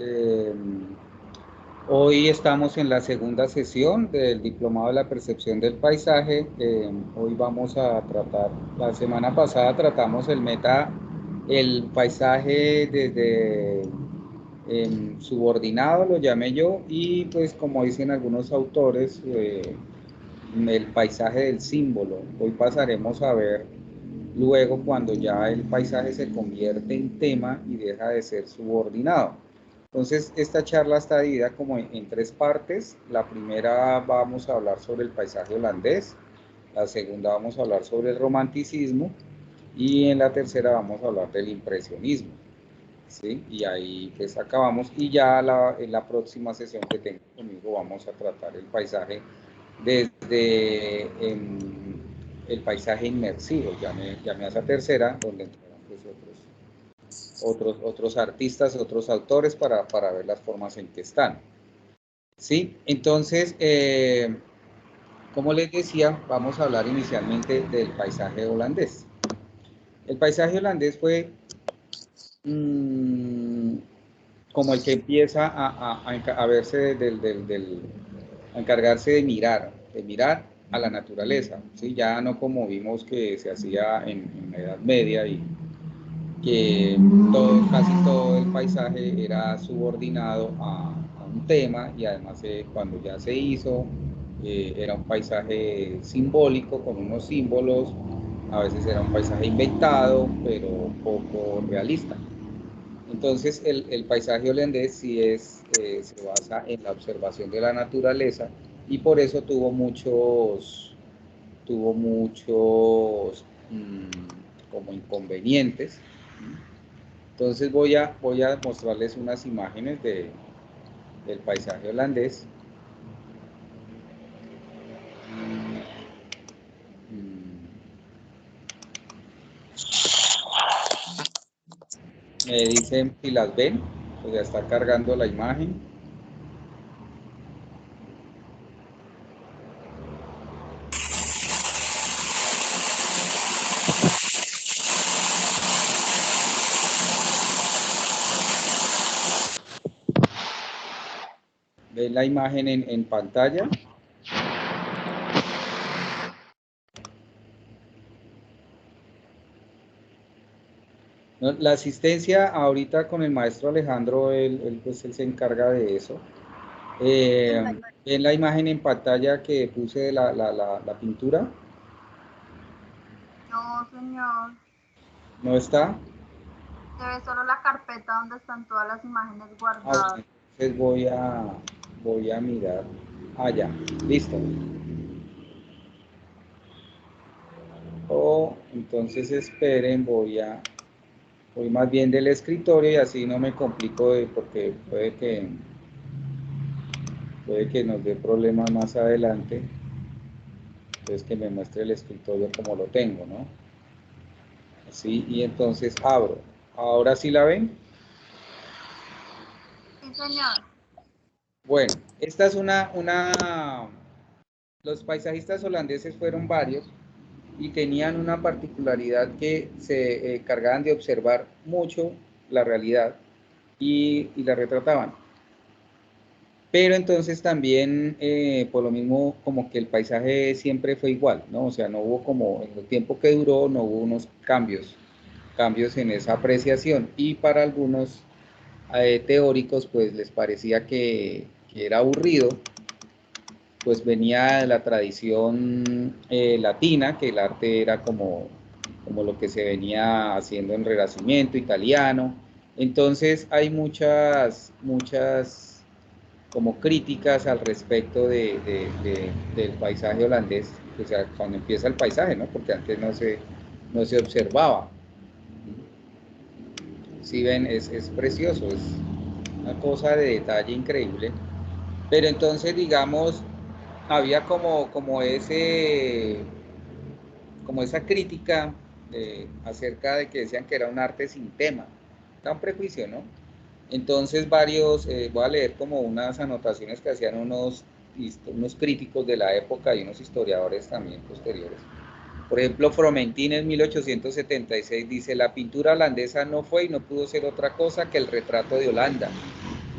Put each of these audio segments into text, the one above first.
Eh, Hoy estamos en la segunda sesión del Diplomado de la Percepción del Paisaje. Hoy vamos a tratar, la semana pasada tratamos el paisaje desde subordinado, lo llamé yo, y pues como dicen algunos autores, el paisaje del símbolo. Hoy pasaremos a ver luego cuando ya el paisaje se convierte en tema y deja de ser subordinado. Entonces, esta charla está dividida como en tres partes. La primera vamos a hablar sobre el paisaje holandés, la segunda vamos a hablar sobre el romanticismo y en la tercera vamos a hablar del impresionismo. ¿Sí? Y ahí pues acabamos y ya en la próxima sesión que tengo conmigo vamos a tratar el paisaje desde el paisaje inmersivo, llamé a esa tercera, donde entrarán pues otros artistas, otros autores para ver las formas en que están. ¿Sí? Entonces, como les decía, vamos a hablar inicialmente del paisaje holandés. El paisaje holandés fue mmm, como el que empieza a verse a encargarse de mirar a la naturaleza, ¿sí? Ya no como vimos que se hacía en la Edad Media y que casi todo el paisaje era subordinado a un tema y además cuando ya se hizo era un paisaje simbólico con unos símbolos, a veces era un paisaje inventado pero poco realista. Entonces el paisaje holandés sí se basa en la observación de la naturaleza y por eso tuvo muchos como inconvenientes. Entonces voy a mostrarles unas imágenes del paisaje holandés. Me dicen si las ven, pues ya está cargando la imagen. ¿Ven la imagen en pantalla? No, la asistencia ahorita con el maestro Alejandro, pues él se encarga de eso. ¿Ven la imagen en pantalla que puse de la pintura? No, señor. ¿No está? Se ve solo la carpeta donde están todas las imágenes Ah, guardadas. bueno, entonces voy a mirar. Ah, ya, listo. Entonces esperen, voy más bien del escritorio y así no me complico porque puede que nos dé problemas más adelante. Entonces que me muestre el escritorio como lo tengo, ¿no? Así, y entonces abro. ¿Ahora sí la ven? Sí, señor. Bueno, esta es los paisajistas holandeses fueron varios y tenían una particularidad que se cargaban de observar mucho la realidad y la retrataban. Pero entonces también, por lo mismo, como que el paisaje siempre fue igual, ¿no? O sea, no hubo como, en el tiempo que duró, no hubo unos cambios en esa apreciación. Y para algunos teóricos, pues les parecía que era aburrido, pues venía de la tradición latina, que el arte era como lo que se venía haciendo en el Renacimiento italiano. Entonces hay muchas como críticas al respecto del paisaje holandés, o sea, cuando empieza el paisaje, ¿no? Porque antes no se observaba. Si ven, es precioso, es una cosa de detalle increíble. Pero entonces, digamos, había como esa crítica acerca de que decían que era un arte sin tema. Era un prejuicio, ¿no? Entonces voy a leer como unas anotaciones que hacían unos críticos de la época y unos historiadores también posteriores. Por ejemplo, Fromentin en 1876 dice, la pintura holandesa no fue y no pudo ser otra cosa que el retrato de Holanda.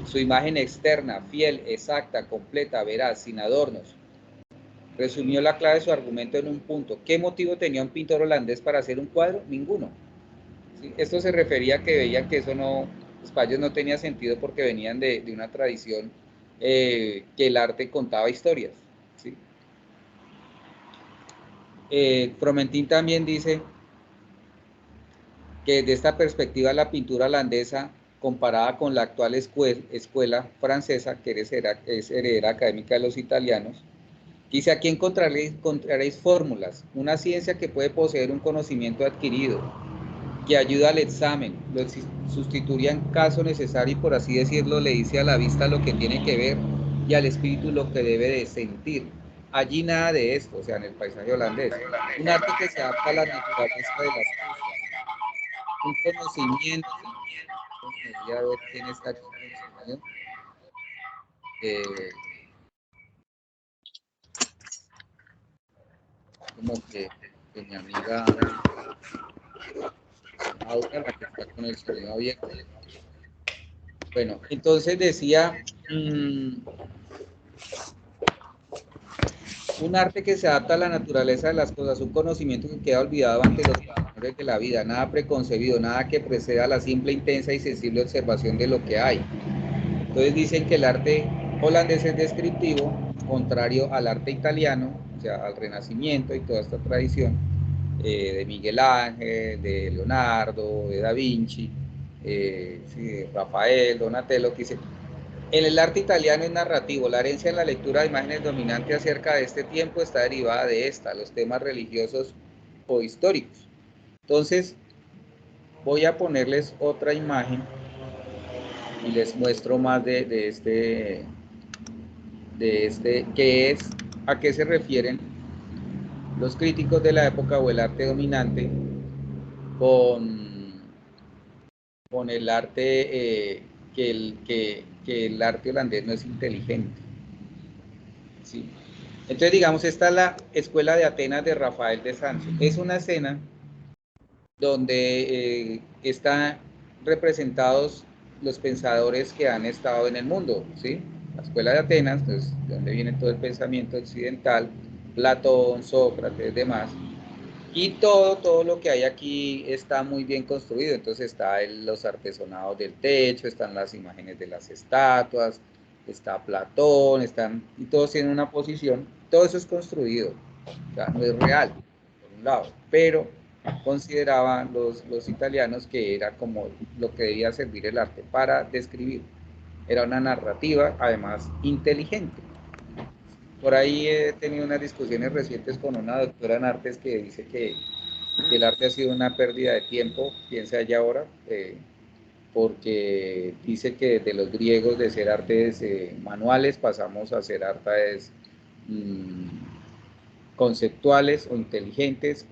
Su imagen externa, fiel, exacta, completa, veraz, sin adornos. Resumió la clave de su argumento en un punto. ¿Qué motivo tenía un pintor holandés para hacer un cuadro? Ninguno. ¿Sí? Esto se refería a que veían que eso no, pues para ellos no tenía sentido porque venían de una tradición que el arte contaba historias. ¿Sí? Fromentin también dice que desde esta perspectiva la pintura holandesa comparada con la actual escuela francesa, que es heredera académica de los italianos, dice: aquí encontraréis fórmulas, una ciencia que puede poseer un conocimiento adquirido, que ayuda al examen, lo sustituiría en caso necesario y, por así decirlo, le dice a la vista lo que tiene que ver y al espíritu lo que debe de sentir. Allí nada de esto, o sea, en el paisaje holandés. Un arte que se adapta a la naturaleza de las cosas, un conocimiento. A ver quién está aquí. Como que mi amiga Aura, la que está con el sonido abierto. Bueno, entonces decía, un arte que se adapta a la naturaleza de las cosas, un conocimiento que queda olvidado ante los factores de la vida, nada preconcebido, nada que preceda la simple, intensa y sensible observación de lo que hay. Entonces dicen que el arte holandés es descriptivo, contrario al arte italiano, o sea, al Renacimiento y toda esta tradición de Miguel Ángel, de Leonardo, de Da Vinci, sí, de Rafael, Donatello, que dice: en el arte italiano es narrativo, la herencia en la lectura de imágenes dominante acerca de este tiempo está derivada de esta, los temas religiosos o históricos. Entonces, voy a ponerles otra imagen y les muestro más de que es a qué se refieren los críticos de la época o el arte dominante con el arte, que el arte holandés no es inteligente. ¿Sí? Entonces, digamos, esta es la Escuela de Atenas de Rafael de Sanzio. Es una escena donde están representados los pensadores que han estado en el mundo, ¿sí? La Escuela de Atenas, pues, de donde viene todo el pensamiento occidental, Platón, Sócrates, demás. Y todo lo que hay aquí está muy bien construido. Entonces está los artesonados del techo, están las imágenes de las estatuas, está Platón, y todos tienen una posición. Todo eso es construido, o sea, no es real, por un lado, pero consideraban los italianos que era como lo que debía servir el arte para describir. Era una narrativa, además, inteligente. Por ahí he tenido unas discusiones recientes con una doctora en artes que dice que el arte ha sido una pérdida de tiempo, piensa ella ahora, porque dice que de los griegos de ser artes manuales pasamos a ser artes conceptuales o inteligentes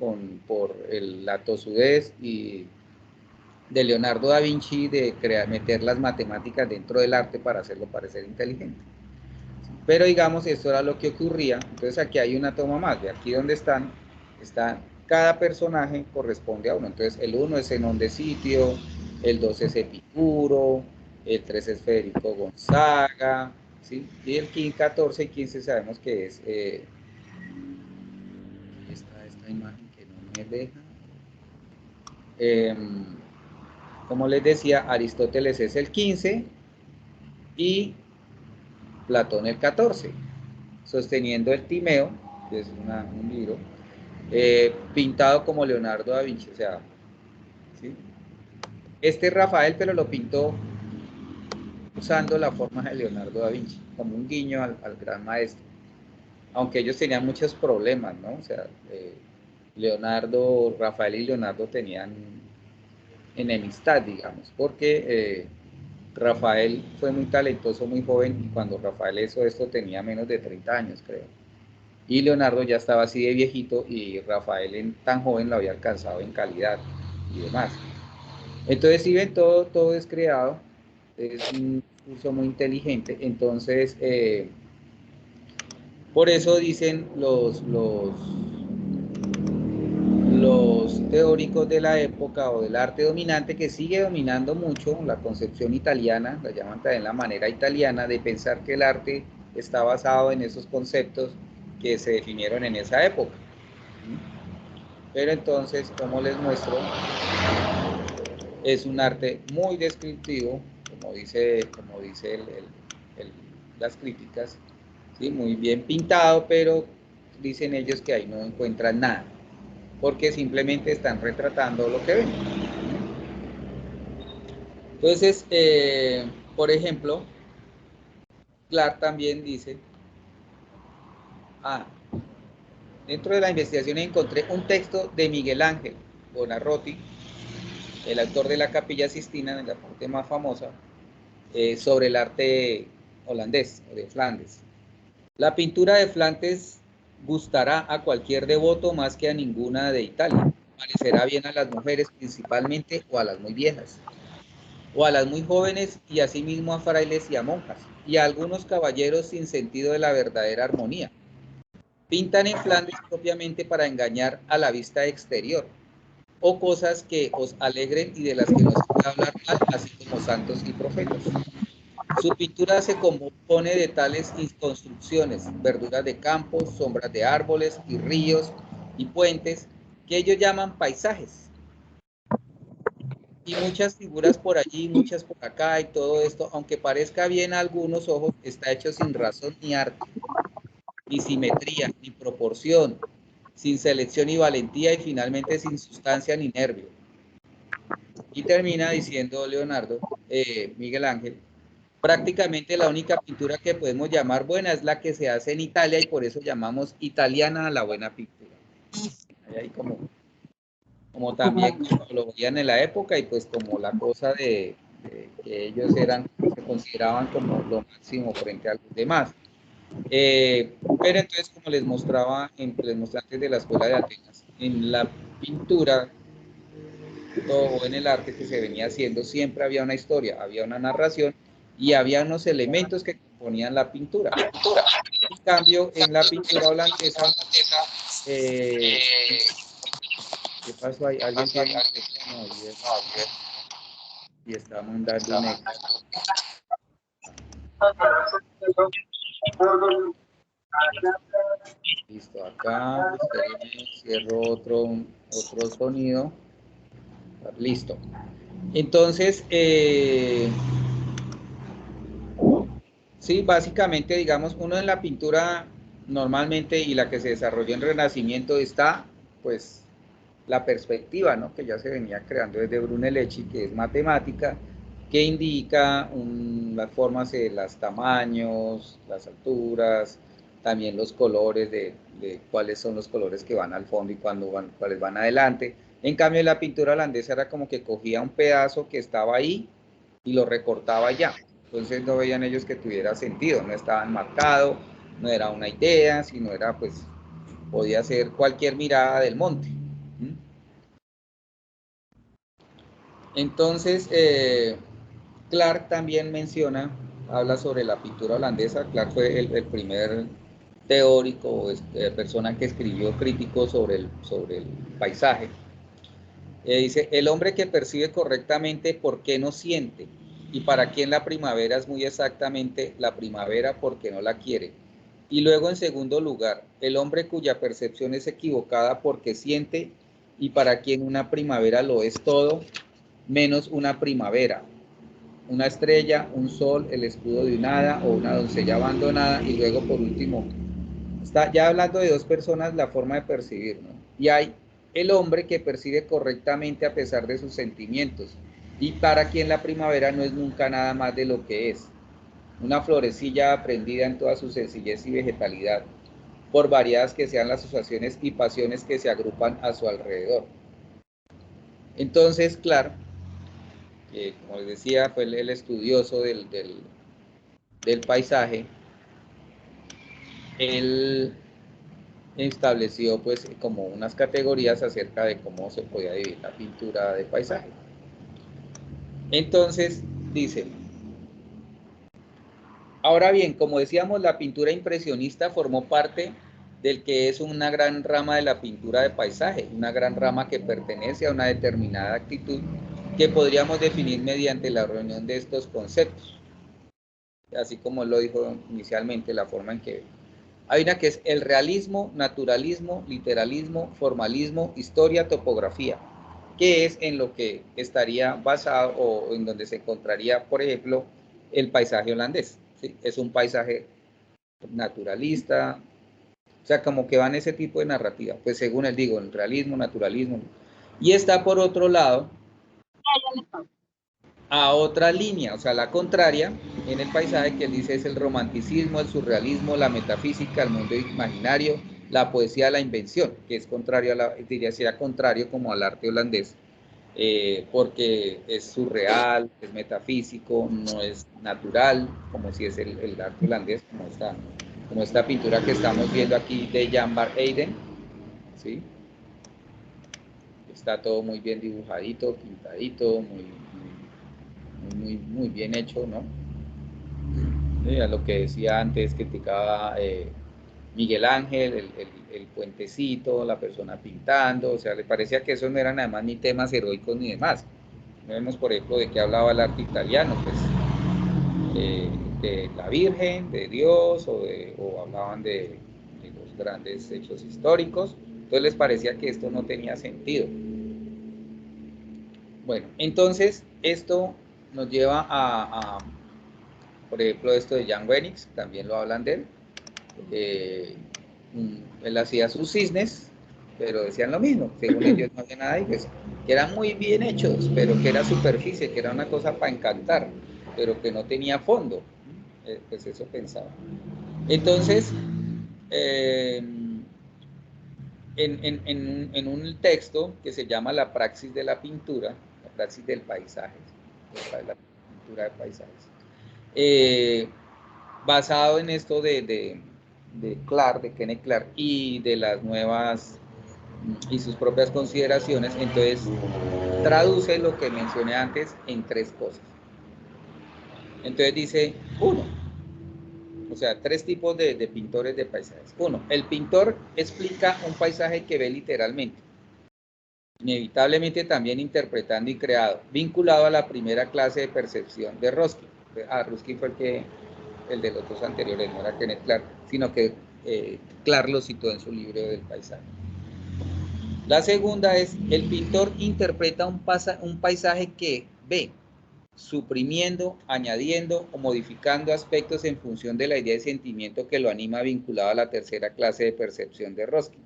por la tosudez y de Leonardo da Vinci de meter las matemáticas dentro del arte para hacerlo parecer inteligente. Pero digamos, esto era lo que ocurría. Entonces aquí hay una toma más, de aquí donde está cada personaje corresponde a uno. Entonces el 1 es Zenón de Sitio, el 2 es Epicuro, el 3 es Federico Gonzaga, ¿sí? Y el 14 y 15 sabemos que es esta imagen que no me deja. Como les decía, Aristóteles es el 15 y Platón el 14, sosteniendo el Timeo, que es un libro, pintado como Leonardo da Vinci. O sea, ¿sí? Este es Rafael, pero lo pintó usando la forma de Leonardo da Vinci, como un guiño al gran maestro. Aunque ellos tenían muchos problemas, ¿no? O sea, Rafael y Leonardo tenían enemistad, digamos, porque Rafael fue muy talentoso, muy joven, y cuando Rafael hizo esto tenía menos de 30 años, creo. Y Leonardo ya estaba así de viejito y Rafael tan joven lo había alcanzado en calidad y demás. Entonces, si ven, todo es creado, es un curso muy inteligente. Entonces, por eso dicen los teóricos de la época o del arte dominante, que sigue dominando mucho la concepción italiana, la llaman también la manera italiana de pensar que el arte está basado en esos conceptos que se definieron en esa época. Pero entonces, como les muestro, es un arte muy descriptivo, como dice las críticas, ¿sí? Muy bien pintado, pero dicen ellos que ahí no encuentran nada, porque simplemente están retratando lo que ven. Entonces, por ejemplo, Clark también dice, dentro de la investigación encontré un texto de Miguel Ángel Buonarroti, el autor de la Capilla Sistina, en la parte más famosa, sobre el arte holandés o de Flandes. La pintura de Flandes gustará a cualquier devoto más que a ninguna de Italia. Parecerá bien a las mujeres principalmente o a las muy viejas, o a las muy jóvenes y asimismo a frailes y a monjas, y a algunos caballeros sin sentido de la verdadera armonía. Pintan en Flandes propiamente para engañar a la vista exterior, o cosas que os alegren y de las que no se puede hablar mal, así como santos y profetas. Su pintura se compone de tales construcciones, verduras de campos, sombras de árboles y ríos y puentes, que ellos llaman paisajes. Y muchas figuras por allí, muchas por acá y todo esto, aunque parezca bien a algunos ojos, está hecho sin razón ni arte, ni simetría, ni proporción, sin selección y valentía y finalmente sin sustancia ni nervio. Y termina diciendo Leonardo, Miguel Ángel, prácticamente la única pintura que podemos llamar buena es la que se hace en Italia y por eso llamamos italiana a la buena pintura. Ahí como también como lo veían en la época y pues como la cosa de que ellos se consideraban como lo máximo frente a los demás. Pero entonces, como les mostraba, les mostré antes de la escuela de Atenas, en la pintura o en el arte que se venía haciendo, siempre había una historia, había una narración y había unos elementos que componían la pintura. En cambio, en la pintura holandesa, ¿qué pasó ahí? ¿Alguien tiene? No, y está mandando un eco. Listo, acá cierro otro sonido. Listo. Entonces, sí, básicamente, digamos, uno en la pintura normalmente y la que se desarrolló en Renacimiento está, pues, la perspectiva, ¿no? Que ya se venía creando desde Brunelleschi, que es matemática, que indica las formas de los tamaños, las alturas, también los colores de cuáles son los colores que van al fondo y cuáles van adelante. En cambio, la pintura holandesa era como que cogía un pedazo que estaba ahí y lo recortaba ya. Entonces no veían ellos que tuviera sentido, no estaba marcado, no era una idea, sino era pues, podía ser cualquier mirada del monte. Entonces, Clark también menciona, habla sobre la pintura holandesa. Clark fue el primer teórico, persona que escribió crítico sobre el paisaje. Dice, el hombre que percibe correctamente por qué no siente y para quién la primavera es muy exactamente la primavera porque no la quiere. Y luego, en segundo lugar, el hombre cuya percepción es equivocada porque siente y para quien una primavera lo es todo, menos una primavera, una estrella, un sol, el escudo de un hada o una doncella abandonada. Y luego, por último, está ya hablando de dos personas, la forma de percibir, ¿no? Y hay el hombre que percibe correctamente a pesar de sus sentimientos y para quien la primavera no es nunca nada más de lo que es, una florecilla aprendida en toda su sencillez y vegetalidad, por variadas que sean las asociaciones y pasiones que se agrupan a su alrededor. Entonces, claro, como les decía, fue el estudioso del paisaje. Él estableció pues como unas categorías acerca de cómo se podía dividir la pintura de paisaje. Entonces, dice, ahora bien, como decíamos, la pintura impresionista formó parte del que es una gran rama de la pintura de paisaje, una gran rama que pertenece a una determinada actitud que podríamos definir mediante la reunión de estos conceptos, así como lo dijo inicialmente, la forma en que hay una que es el realismo, naturalismo, literalismo, formalismo, historia, topografía, que es en lo que estaría basado o en donde se encontraría, por ejemplo, el paisaje holandés. ¿Sí? Es un paisaje naturalista, o sea, como que van ese tipo de narrativa, pues según él digo, el realismo, naturalismo. Y está por otro lado a otra línea, o sea, la contraria en el paisaje que él dice es el romanticismo, el surrealismo, la metafísica, el mundo imaginario, la poesía, la invención, que es contrario a la, diría, sería contrario como al arte holandés, porque es surreal, es metafísico, no es natural, como si es el arte holandés, como esta pintura que estamos viendo aquí de Jan van Eyden, ¿sí? Está todo muy bien dibujadito, pintadito, muy bien hecho, ¿no? A lo que decía antes, criticaba Miguel Ángel, el puentecito, la persona pintando, o sea, le parecía que eso no eran además ni temas heroicos ni demás. No vemos, por ejemplo, de qué hablaba el arte italiano, pues de la Virgen, de Dios, o hablaban de los grandes hechos históricos, entonces les parecía que esto no tenía sentido. Bueno, entonces esto nos lleva por ejemplo, esto de Jan Wenix, también lo hablan de él. Él hacía sus cisnes, pero decían lo mismo, según ellos no había nada ahí, pues, que eran muy bien hechos, pero que era superficie, que era una cosa para encantar, pero que no tenía fondo, pues eso pensaba. Entonces, en un texto que se llama La praxis de la pintura, la praxis del paisaje, la pintura de paisajes, basado en esto de Clark, de Kenneth Clark, y de las nuevas y sus propias consideraciones, entonces traduce lo que mencioné antes en tres cosas. Entonces dice, uno, o sea, tres tipos de pintores de paisajes. Uno, el pintor explica un paisaje que ve literalmente, inevitablemente también interpretando y creado, vinculado a la primera clase de percepción de Ruskin. Ruskin fue el de los dos anteriores, no era Kenneth Clark, sino que Clark lo citó en su libro del paisaje. La segunda es, el pintor interpreta un paisaje que ve, suprimiendo, añadiendo o modificando aspectos en función de la idea de sentimiento que lo anima vinculado a la tercera clase de percepción de Ruskin.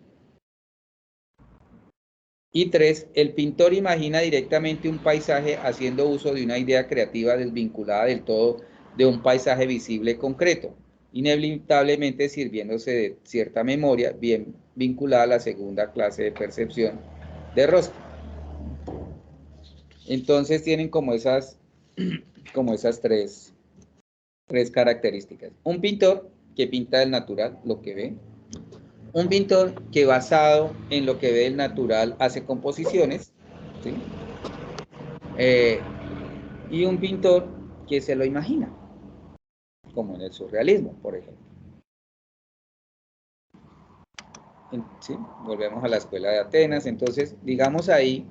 Y tres, el pintor imagina directamente un paisaje haciendo uso de una idea creativa desvinculada del todo de un paisaje visible concreto, inevitablemente sirviéndose de cierta memoria bien vinculada a la segunda clase de percepción de Ruskin. Entonces tienen como esas tres características. Un pintor que pinta del natural, lo que ve. Un pintor que basado en lo que ve del natural hace composiciones, ¿sí? Y un pintor que se lo imagina, como en el surrealismo, por ejemplo. ¿Sí? Volvemos a la escuela de Atenas, entonces, digamos ahí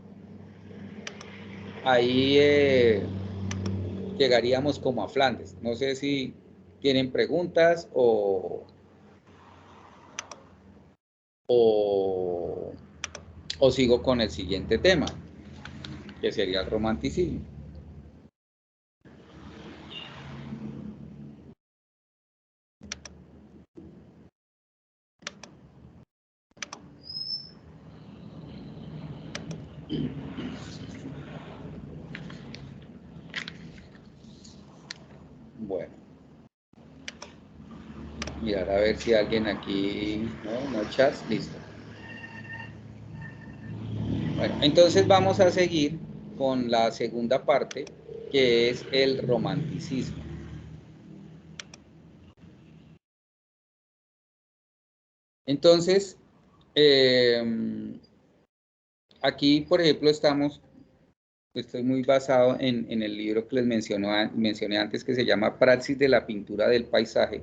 llegaríamos como a Flandes. No sé si tienen preguntas o sigo con el siguiente tema, que sería el romanticismo. Bueno, mirar a ver si alguien aquí, no chats, listo. Bueno, entonces vamos a seguir con la segunda parte, que es el romanticismo. Entonces, aquí, por ejemplo, estoy muy basado en el libro que les mencioné antes, que se llama Praxis de la pintura del paisaje,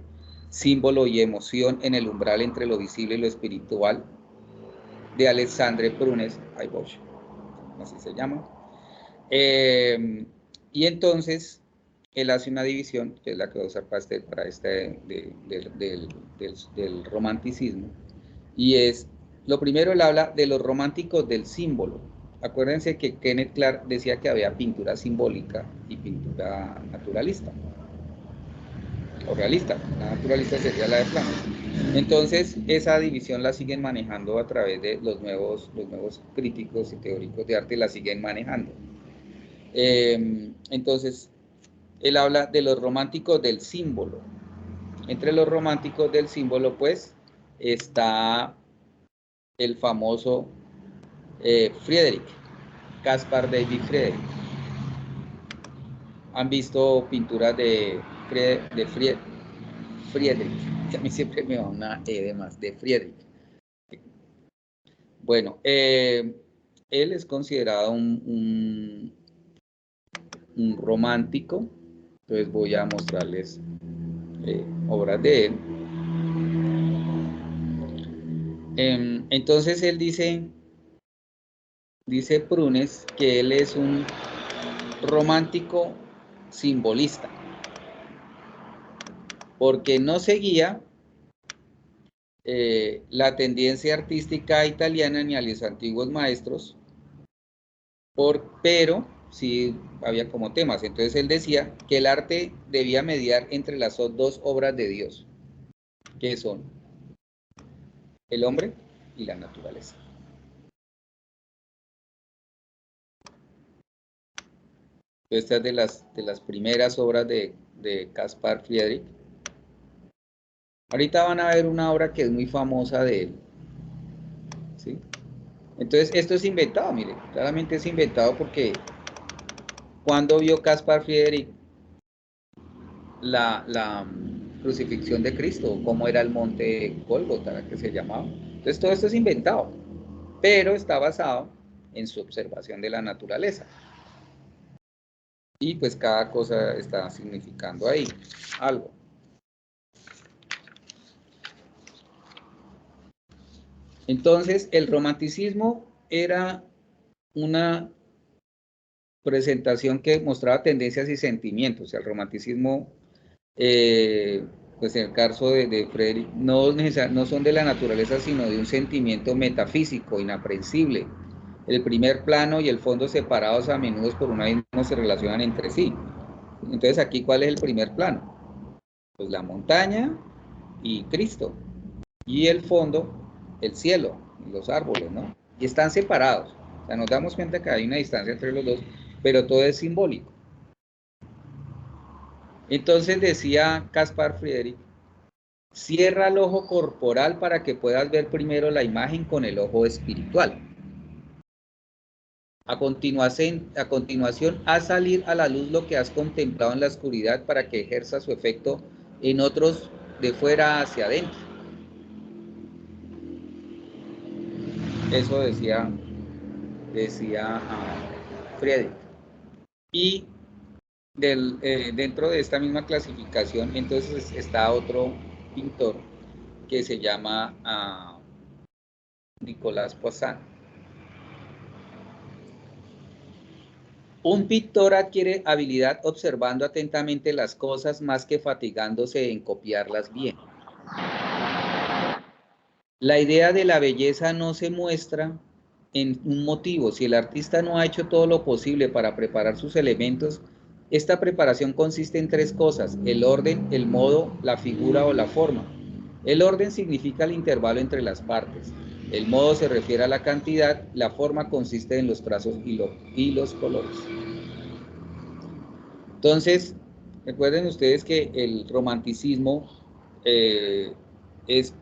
símbolo y emoción en el umbral entre lo visible y lo espiritual, de Alexandre Prunes, así se llama. Y entonces él hace una división, que es la que va a usar para este del romanticismo, y es, lo primero él habla de los románticos del símbolo. Acuérdense que Kenneth Clark decía que había pintura simbólica y pintura naturalista, o realista. La naturalista sería la de plano. Entonces, esa división la siguen manejando a través de los nuevos críticos y teóricos de arte, la siguen manejando. Entonces, él habla de los románticos del símbolo. Entre los románticos del símbolo, pues, está el famoso Friedrich, Caspar David Friedrich. ¿Han visto pinturas de Friedrich? Que a mí siempre me va una E de más, de Friedrich. Bueno, él es considerado un romántico. Entonces voy a mostrarles obras de él. Entonces él dice Prunes que él es un romántico simbolista, porque no seguía la tendencia artística italiana ni a los antiguos maestros, pero sí había como temas. Entonces él decía que el arte debía mediar entre las dos obras de Dios, que son el hombre y la naturaleza. Esta es de las primeras obras de Caspar Friedrich. Ahorita van a ver una obra que es muy famosa de él, ¿sí? Entonces esto es inventado, mire, claramente es inventado porque cuando vio Caspar Friedrich la crucifixión de Cristo, cómo era el monte Gólgota, que se llamaba. Entonces todo esto es inventado, pero está basado en su observación de la naturaleza. Y pues cada cosa está significando ahí algo. Entonces el romanticismo era una presentación que mostraba tendencias y sentimientos. O sea, el romanticismo, pues en el caso de Friedrich, no son de la naturaleza, sino de un sentimiento metafísico, inaprehensible. El primer plano y el fondo separados a menudo por un abismo se relacionan entre sí. Entonces aquí, ¿cuál es el primer plano? Pues la montaña y Cristo. Y el fondo, el cielo y los árboles, ¿no? Y están separados. O sea, nos damos cuenta que hay una distancia entre los dos, pero todo es simbólico. Entonces decía Caspar Friedrich, cierra el ojo corporal para que puedas ver primero la imagen con el ojo espiritual. A continuación, haz salir a la luz lo que has contemplado en la oscuridad para que ejerza su efecto en otros de fuera hacia adentro. Eso decía Friedrich. Y dentro de esta misma clasificación, entonces está otro pintor que se llama Nicolas Poussin. Un pintor adquiere habilidad observando atentamente las cosas más que fatigándose en copiarlas bien. La idea de la belleza no se muestra en un motivo. Si el artista no ha hecho todo lo posible para preparar sus elementos, esta preparación consiste en tres cosas: el orden, el modo, la figura o la forma. El orden significa el intervalo entre las partes. El modo se refiere a la cantidad, la forma consiste en los trazos y los colores. Entonces, recuerden ustedes que el romanticismo es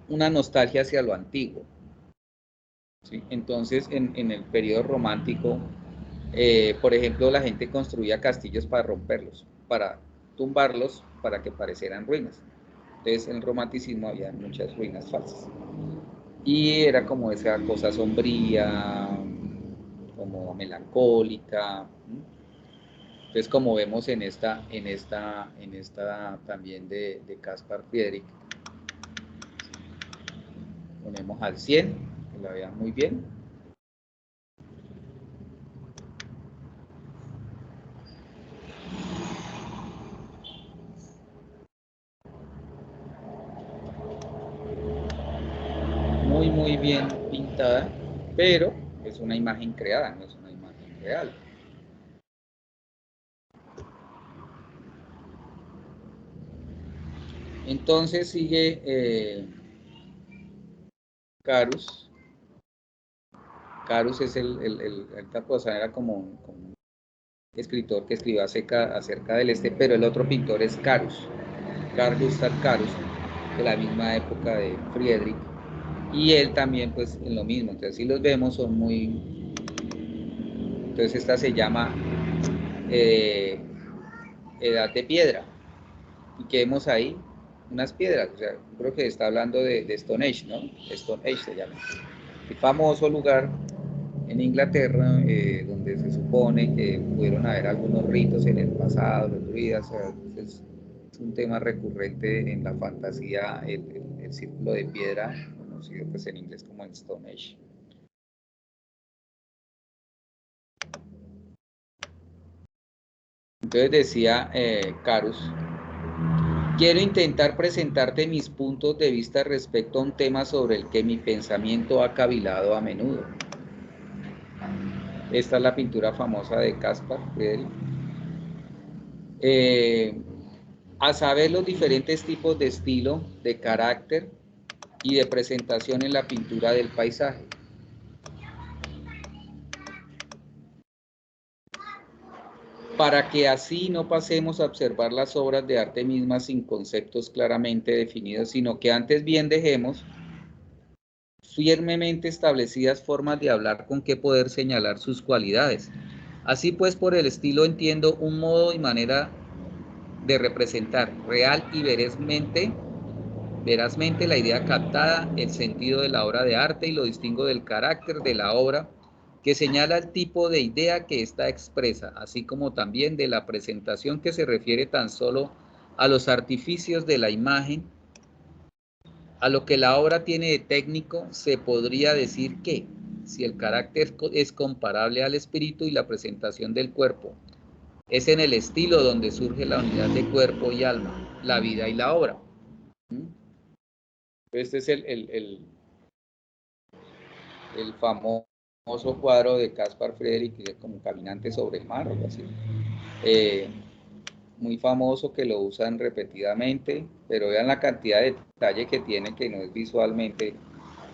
una nostalgia hacia lo antiguo, ¿sí? Entonces, en el periodo romántico, por ejemplo, la gente construía castillos para romperlos, para tumbarlos, para que parecieran ruinas. Entonces, en el romanticismo había muchas ruinas falsas. Y era como esa cosa sombría, como melancólica. Entonces, como vemos en esta también de Caspar Friedrich, ponemos al 100, que la vean muy bien. Muy bien pintada, pero es una imagen creada, no es una imagen real. Entonces sigue Carus. Carus es el cosa, era como un escritor que escribió acerca del pero el otro pintor es Carus, Carl Gustav Carus, de la misma época de Friedrich, y él también pues en lo mismo. Entonces si los vemos son muy, entonces esta se llama Edad de Piedra, y que vemos ahí unas piedras, o sea, creo que está hablando de Stone Age, ¿no? Stone Age se llama, el famoso lugar en Inglaterra, donde se supone que pudieron haber algunos ritos en el pasado, los druidas. O sea, es un tema recurrente en la fantasía, el círculo de piedra, conocido pues en inglés como el Stone Age. Entonces decía Carus, quiero intentar presentarte mis puntos de vista respecto a un tema sobre el que mi pensamiento ha cavilado a menudo. Esta es la pintura famosa de Caspar Friedrich. A saber los diferentes tipos de estilo, de carácter y de presentación en la pintura del paisaje. Para que así no pasemos a observar las obras de arte mismas sin conceptos claramente definidos, sino que antes bien dejemos firmemente establecidas formas de hablar con que poder señalar sus cualidades. Así pues, por el estilo entiendo un modo y manera de representar real y verazmente la idea captada, el sentido de la obra de arte, y lo distingo del carácter de la obra, que señala el tipo de idea que ésta expresa, así como también de la presentación, que se refiere tan solo a los artificios de la imagen. A lo que la obra tiene de técnico, se podría decir que, si el carácter es comparable al espíritu y la presentación del cuerpo, es en el estilo donde surge la unidad de cuerpo y alma, la vida y la obra. Este es el famoso cuadro de Caspar Friedrich, que es como Caminante sobre el mar, o algo así. Muy famoso, que lo usan repetidamente, pero vean la cantidad de detalle que tiene, que no es visualmente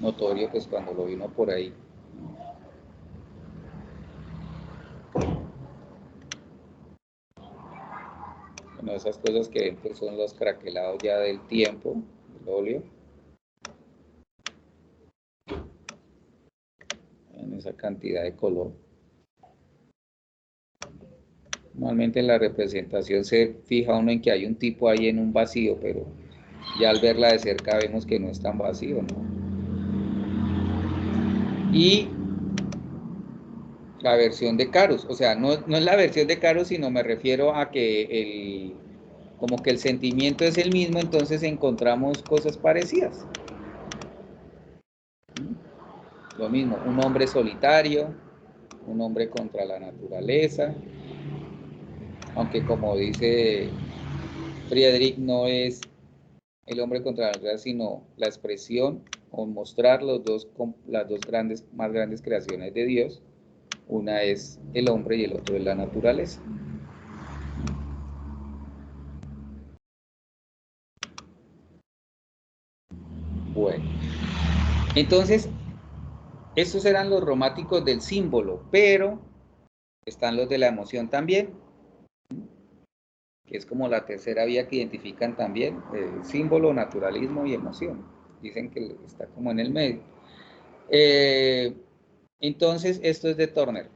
notorio, pues cuando lo vino por ahí. Bueno, esas cosas que ven pues son los craquelados ya del tiempo, el óleo. En esa cantidad de color. Normalmente en la representación se fija uno en que hay un tipo ahí en un vacío, pero ya al verla de cerca vemos que no es tan vacío, ¿no? Y la versión de Carus, o sea, no es la versión de Carus, sino me refiero a que como que el sentimiento es el mismo, entonces encontramos cosas parecidas. Lo mismo, un hombre solitario, un hombre contra la naturaleza, aunque como dice Friedrich, no es el hombre contra la naturaleza, sino la expresión o mostrar las dos más grandes creaciones de Dios. Una es el hombre y el otro es la naturaleza. Bueno, entonces, estos eran los románticos del símbolo, pero están los de la emoción también, que es como la tercera vía que identifican también, símbolo, naturalismo y emoción. Dicen que está como en el medio. Entonces, esto es de Turner,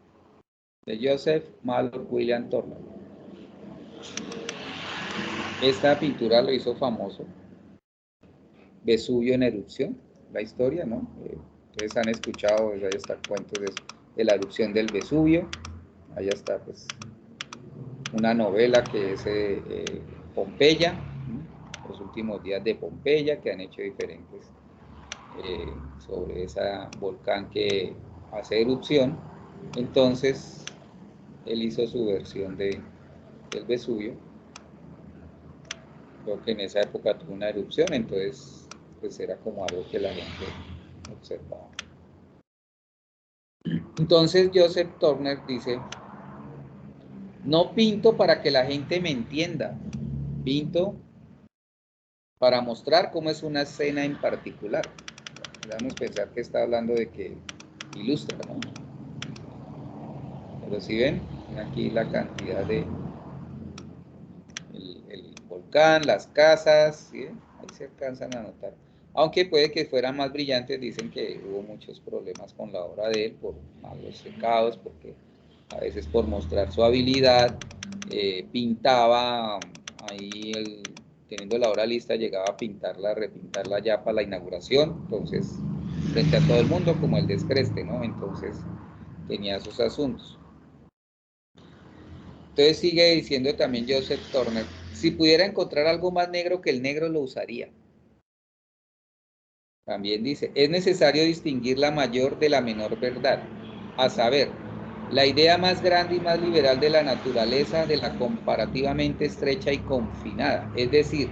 de Joseph Malloy William Turner. Esta pintura lo hizo famoso. Vesubio en erupción, la historia, ¿no? Ustedes han escuchado, ahí está cuentos de la erupción del Vesubio. Allá está, pues, una novela que es Pompeya, los últimos días de Pompeya, que han hecho diferentes sobre ese volcán que hace erupción. Entonces, él hizo su versión del Vesubio. Creo que en esa época tuvo una erupción, entonces pues era como algo que la gente observaba. Entonces Joseph Turner dice, no pinto para que la gente me entienda, pinto para mostrar cómo es una escena en particular. Podemos pensar que está hablando de que ilustra, ¿no? Pero si ven, aquí la cantidad de el volcán, las casas, ¿sí? Ahí se alcanzan a notar. Aunque puede que fueran más brillantes, dicen que hubo muchos problemas con la obra de él por malos secados, porque a veces por mostrar su habilidad, pintaba ahí, teniendo la obra lista, llegaba a pintarla, repintarla ya para la inauguración, entonces frente a todo el mundo como el Descreste, ¿no? Entonces tenía sus asuntos. Entonces sigue diciendo también Joseph Turner, si pudiera encontrar algo más negro que el negro lo usaría. También dice, es necesario distinguir la mayor de la menor verdad, a saber, la idea más grande y más liberal de la naturaleza de la comparativamente estrecha y confinada, es decir,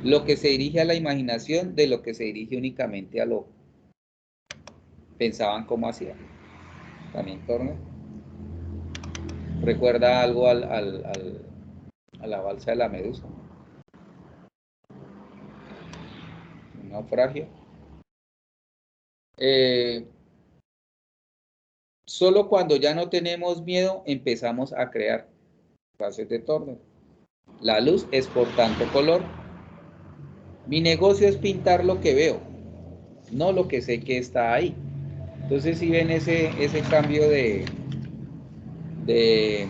lo que se dirige a la imaginación de lo que se dirige únicamente al ojo. Pensaban cómo hacían. También Turner. Recuerda algo a la balsa de la Medusa. Un naufragio. Solo cuando ya no tenemos miedo empezamos a crear. Frases de Turner. La luz es por tanto color. Mi negocio es pintar lo que veo, no lo que sé que está ahí. Entonces si ven ese cambio de, de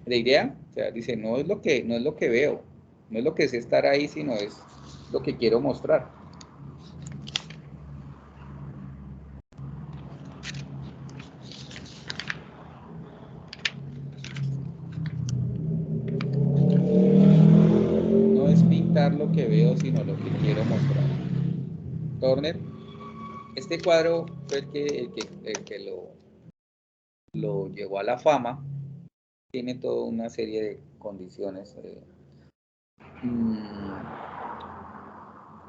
idea, o sea, dice, no es lo que veo, no es lo que sé estar ahí, sino es lo que quiero mostrar. No es pintar lo que veo, sino lo que quiero mostrar. Turner, este cuadro fue el que lo llevó a la fama. Tiene toda una serie de condiciones.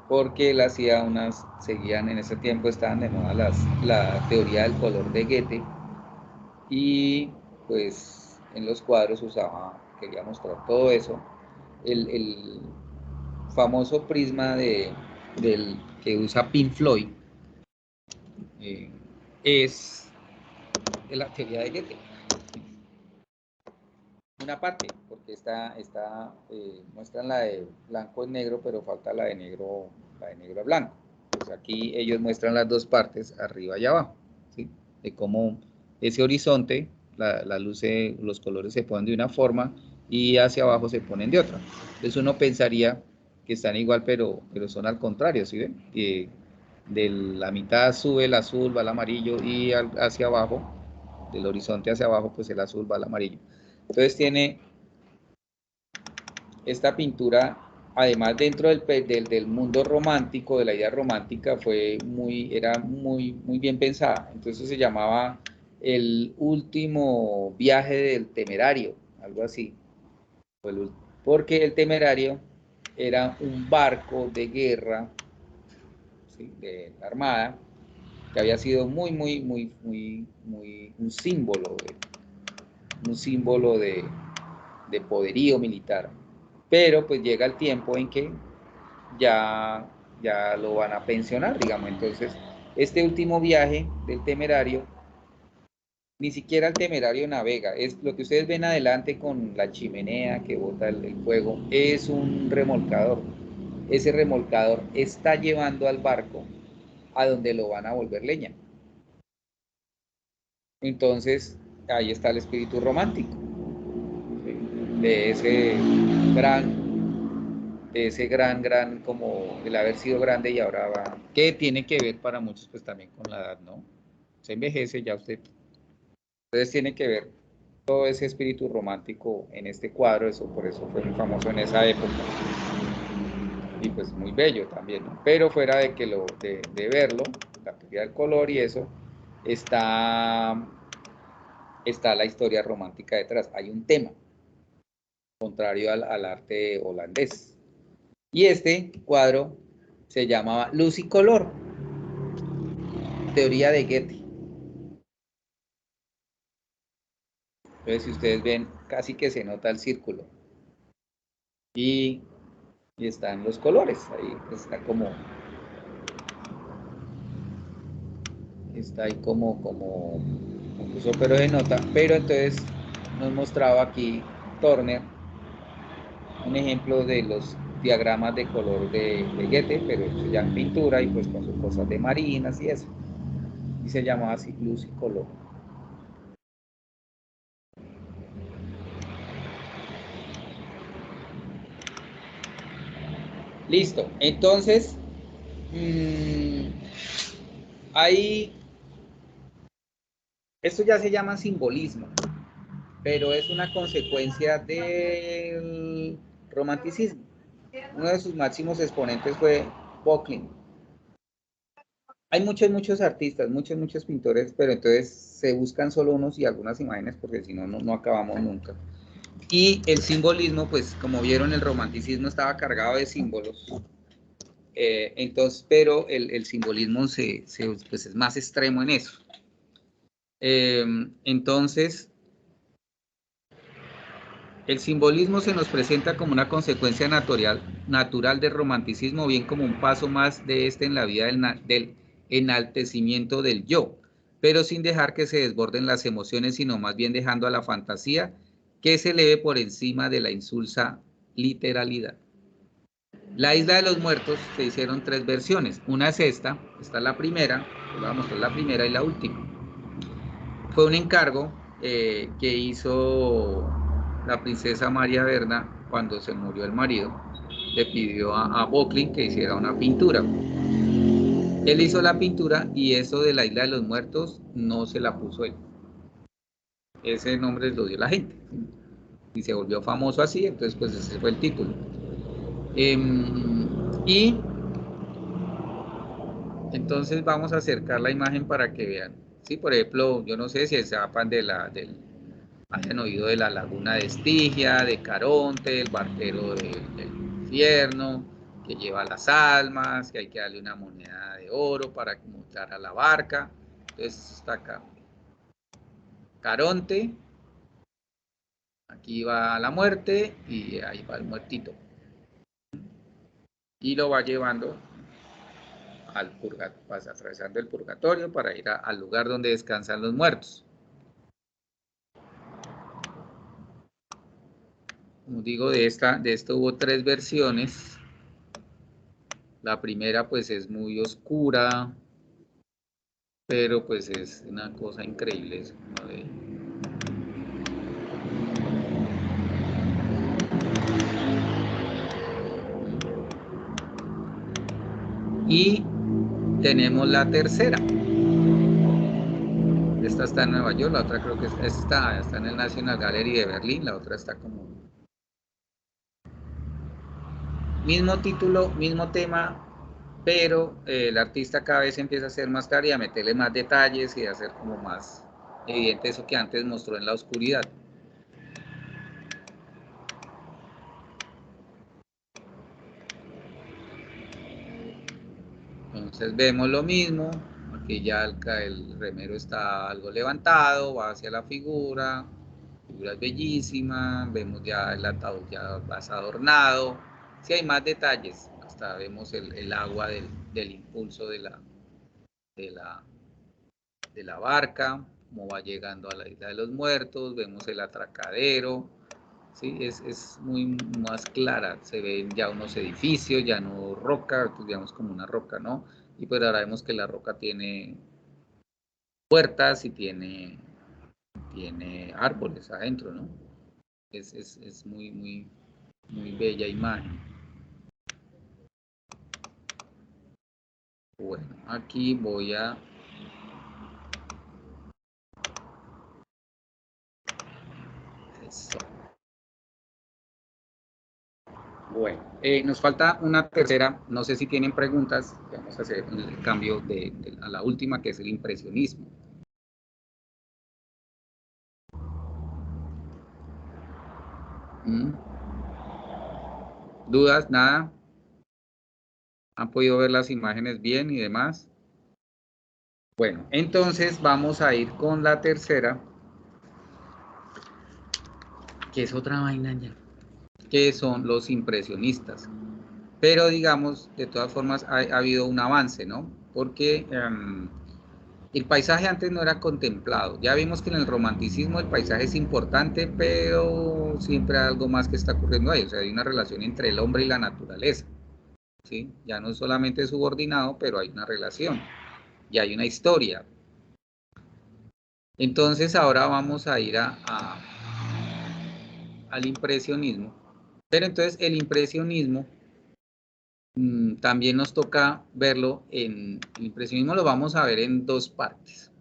Porque él hacía seguían en ese tiempo, estaban de moda la teoría del color de Goethe, y pues en los cuadros quería mostrar todo eso. El famoso prisma del que usa Pink Floyd eh, es de la teoría de Goethe. Una parte, porque muestran la de blanco en negro, pero falta la de negro a blanco. Pues aquí ellos muestran las dos partes, arriba y abajo, ¿sí? De cómo ese horizonte, la luz, los colores se ponen de una forma y hacia abajo se ponen de otra. Entonces uno pensaría que están igual, pero son al contrario, ¿sí ven? De la mitad sube el azul, va el amarillo, y hacia abajo, del horizonte hacia abajo, pues el azul va al amarillo. Entonces tiene esta pintura, además dentro del mundo romántico, de la idea romántica, era muy bien pensada. Entonces se llamaba El último viaje del temerario, algo así. Porque el temerario era un barco de guerra, ¿sí?, de la Armada, que había sido un símbolo de poderío militar. Pero pues llega el tiempo en que ya lo van a pensionar, digamos. Entonces, este último viaje del Temerario, ni siquiera el Temerario navega, es lo que ustedes ven adelante con la chimenea que bota el fuego, es un remolcador. Ese remolcador está llevando al barco a donde lo van a volver leña. Entonces, ahí está el espíritu romántico, ¿sí?, de ese gran, como el haber sido grande y ahora va, que tiene que ver para muchos pues también con la edad, ¿no? Se envejece ya usted. Entonces tiene que ver todo ese espíritu romántico en este cuadro, eso por eso fue muy famoso en esa época y pues muy bello también, ¿no? Pero fuera de que de verlo, la teoría del color y eso, está, está la historia romántica detrás. Hay un tema contrario al arte holandés. Y este cuadro se llamaba Luz y Color, teoría de Goethe. Entonces, si ustedes ven, casi que se nota el círculo. Y, y están los colores, ahí está ahí incluso pero de nota. Pero entonces nos mostraba aquí Turner un ejemplo de los diagramas de color de Goethe, pero hecho ya en pintura y pues con sus cosas de marinas y eso. Y se llamaba así Luz y Color. Listo, entonces mmm, ahí, esto ya se llama simbolismo, pero es una consecuencia del romanticismo. Uno de sus máximos exponentes fue Böcklin. Hay muchos artistas, muchos pintores, pero entonces se buscan solo unos y algunas imágenes porque si no, no acabamos nunca. Y el simbolismo, pues como vieron, el romanticismo estaba cargado de símbolos. Entonces, pero el simbolismo pues es más extremo en eso. Entonces, el simbolismo se nos presenta como una consecuencia natural del romanticismo, bien como un paso más de este en la vida del enaltecimiento del yo, pero sin dejar que se desborden las emociones, sino más bien dejando a la fantasía que se eleve por encima de la insulsa literalidad. La Isla de los Muertos se hicieron 3 versiones. Una es esta es la primera, les voy a mostrar la primera y la última. Fue un encargo que hizo la princesa María Berna cuando se murió el marido. Le pidió a Böcklin que hiciera una pintura. Él hizo la pintura y eso de la Isla de los Muertos no se la puso él. Ese nombre lo dio la gente. Y se volvió famoso así, entonces pues ese fue el título. Y entonces vamos a acercar la imagen para que vean. Sí, por ejemplo, yo no sé si sepan hayan oído de la laguna de Estigia, de Caronte, el barquero del infierno, que lleva las almas, que hay que darle una moneda de oro para montar a la barca. Entonces está acá. Caronte, aquí va la muerte y ahí va el muertito. Y lo va llevando al purgatorio, pasa atravesando el purgatorio para ir al lugar donde descansan los muertos. Como digo, de esto hubo 3 versiones. La primera pues es muy oscura, pero pues es una cosa increíble eso, ¿no? Y tenemos la tercera. Esta está en Nueva York, la otra creo que está en el National Gallery de Berlín, la otra está como... Mismo título, mismo tema, pero el artista cada vez empieza a hacer más clara y a meterle más detalles y a hacer como más evidente eso que antes mostró en la oscuridad. Entonces vemos lo mismo, aquí ya el remero está algo levantado, va hacia la figura es bellísima, vemos ya el ataúd ya más adornado, si hay más detalles, hasta vemos el agua del impulso de la, de la barca, cómo va llegando a la isla de los muertos, vemos el atracadero, ¿sí? Es muy más clara, se ven ya unos edificios, ya no roca, pues digamos como una roca, ¿no? Y pues ahora vemos que la roca tiene puertas y tiene árboles adentro, ¿no? Es muy bella imagen. Bueno, aquí voy a Eso. Bueno, nos falta una tercera, no sé si tienen preguntas, vamos a hacer el cambio a la última, que es el impresionismo. ¿Dudas? ¿Nada? ¿Han podido ver las imágenes bien y demás? Bueno, entonces vamos a ir con la tercera, que es otra vaina ya, que son los impresionistas. Pero digamos, de todas formas, ha habido un avance, ¿no? Porque el paisaje antes no era contemplado. Ya vimos que en el romanticismo el paisaje es importante, pero siempre hay algo más que está ocurriendo ahí. O sea, hay una relación entre el hombre y la naturaleza, ¿sí? Ya no es solamente subordinado, pero hay una relación y hay una historia. Entonces ahora vamos a ir al impresionismo. Pero entonces el impresionismo también nos toca verlo el impresionismo lo vamos a ver en dos partes.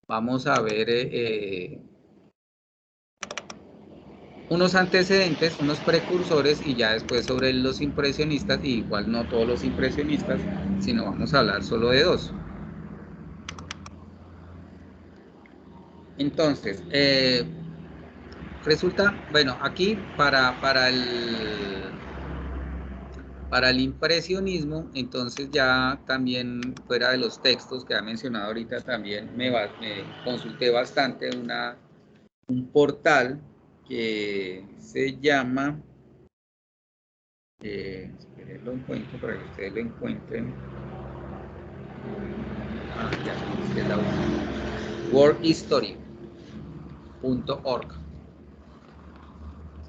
Vamos a ver unos antecedentes, unos precursores y ya después sobre los impresionistas, y igual no todos los impresionistas, sino vamos a hablar solo de dos. Entonces, resulta, bueno, aquí para el impresionismo, entonces ya también fuera de los textos que ha mencionado ahorita, también me consulté bastante un portal que se llama, lo encuentro para que ustedes lo encuentren, ya, es la worldhistory.org,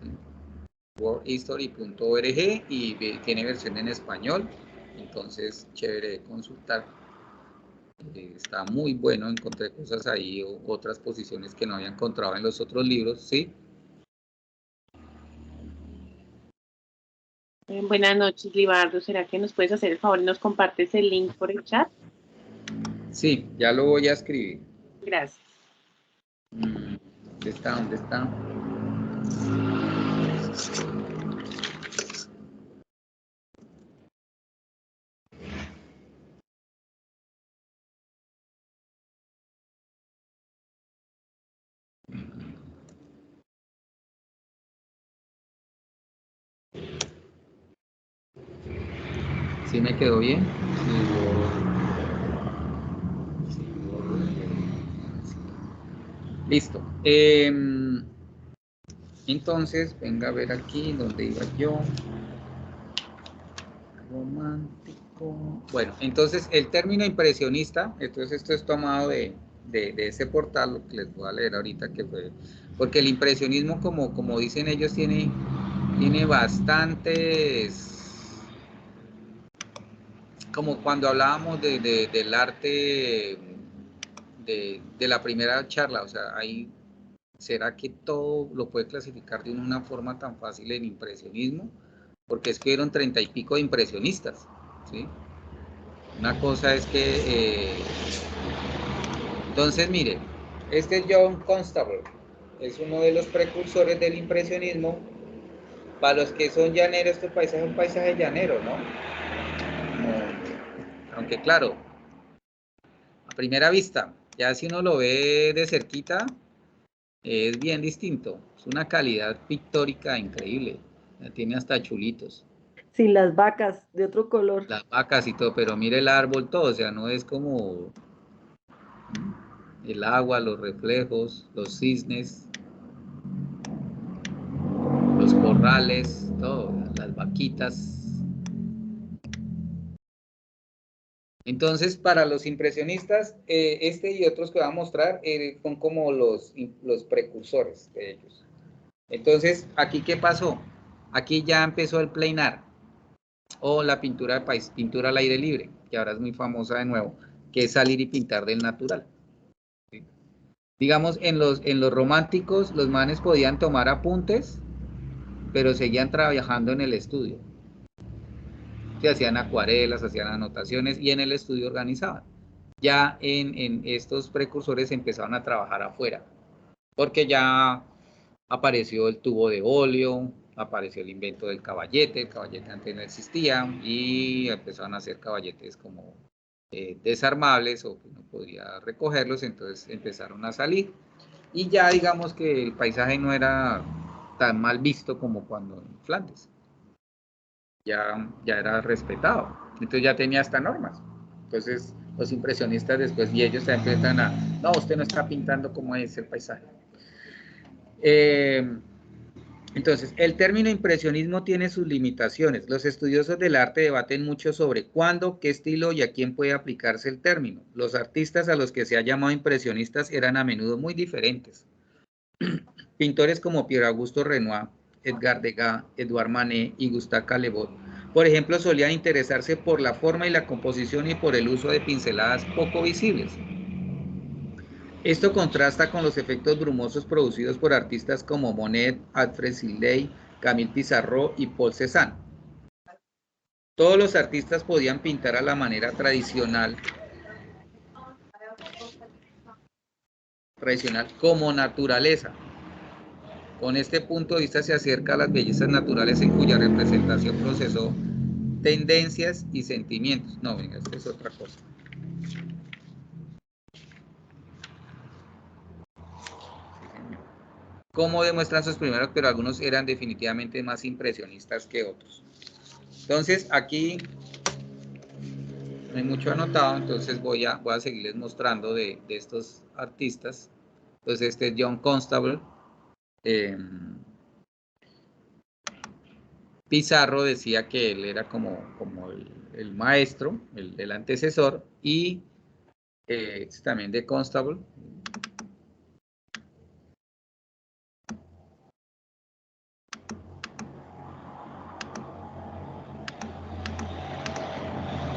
¿sí? worldhistory.org, y tiene versión en español, entonces chévere consultar. Está muy bueno, encontré cosas ahí, otras posiciones que no había encontrado en los otros libros, ¿sí? Buenas noches, Libardo. ¿Será que nos puedes hacer el favor y nos compartes el link por el chat? Sí, ya lo voy a escribir. Gracias. ¿Dónde está? ¿Dónde está? ¿Sí me quedó bien? Listo. Entonces, venga a ver aquí donde iba yo. Romántico. Bueno, entonces el término impresionista, entonces esto es tomado de ese portal, lo que les voy a leer ahorita, que fue, porque el impresionismo, como dicen ellos, tiene bastantes, como cuando hablábamos del arte de la primera charla, o sea, ahí, ¿será que todo lo puede clasificar de una forma tan fácil en impresionismo? Porque es que eran 30 y pico de impresionistas, ¿sí? Una cosa es que, entonces mire, este es John Constable, es uno de los precursores del impresionismo. Para los que son llaneros, este paisaje es un paisaje llanero, ¿no? Aunque claro, a primera vista, ya si uno lo ve de cerquita, es bien distinto, es una calidad pictórica increíble, ya tiene hasta chulitos. Sin las vacas, de otro color. Las vacas y todo, pero mire el árbol todo, o sea, no es como el agua, los reflejos, los cisnes, los corrales, todo, las vaquitas. Entonces, para los impresionistas, este y otros que voy a mostrar son como los precursores de ellos. Entonces, ¿aquí qué pasó? Aquí ya empezó el plain art, o la pintura pintura al aire libre, que ahora es muy famosa de nuevo, que es salir y pintar del natural. ¿Sí? Digamos, en los románticos, los manes podían tomar apuntes, pero seguían trabajando en el estudio. Que hacían acuarelas, hacían anotaciones y en el estudio organizaban. Ya en estos precursores empezaron a trabajar afuera, porque ya Apareció el tubo de óleo, apareció el invento del caballete. El caballete antes no existía y empezaron a hacer caballetes como desarmables o que no podía recogerlos, entonces empezaron a salir. Y ya digamos que el paisaje no era tan mal visto como cuando en Flandes. Ya era respetado. Entonces ya tenía hasta normas. Entonces los impresionistas después y ellos empiezan a, no, usted no está pintando como es el paisaje. Entonces, el término impresionismo tiene sus limitaciones. Los estudiosos del arte debaten mucho sobre cuándo, qué estilo y a quién puede aplicarse el término. Los artistas a los que se ha llamado impresionistas eran a menudo muy diferentes. Pintores como Pierre Auguste Renoir, Edgar Degas, Edouard Manet y Gustave Caillebotte, por ejemplo, solían interesarse por la forma y la composición y por el uso de pinceladas poco visibles. Esto contrasta con los efectos brumosos producidos por artistas como Monet, Alfred Sisley, Camille Pissarro y Paul Cézanne. Todos los artistas podían pintar a la manera tradicional como naturaleza. Con este punto de vista se acerca a las bellezas naturales en cuya representación procesó tendencias y sentimientos. No, venga, esto es otra cosa. Como demuestran sus primeros, pero algunos eran definitivamente más impresionistas que otros. Entonces, aquí no hay mucho anotado, entonces voy a seguirles mostrando de estos artistas. Entonces, este es John Constable. Pissarro decía que él era como el maestro, el antecesor, y también de Constable.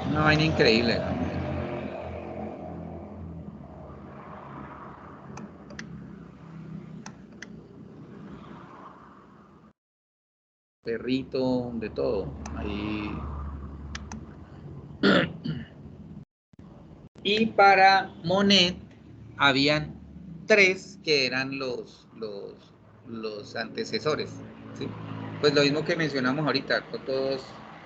Una vaina increíble, ¿no? Perrito, de todo. Ahí. Y para Monet habían 3 que eran los antecesores, ¿sí? Pues lo mismo que mencionamos ahorita, todos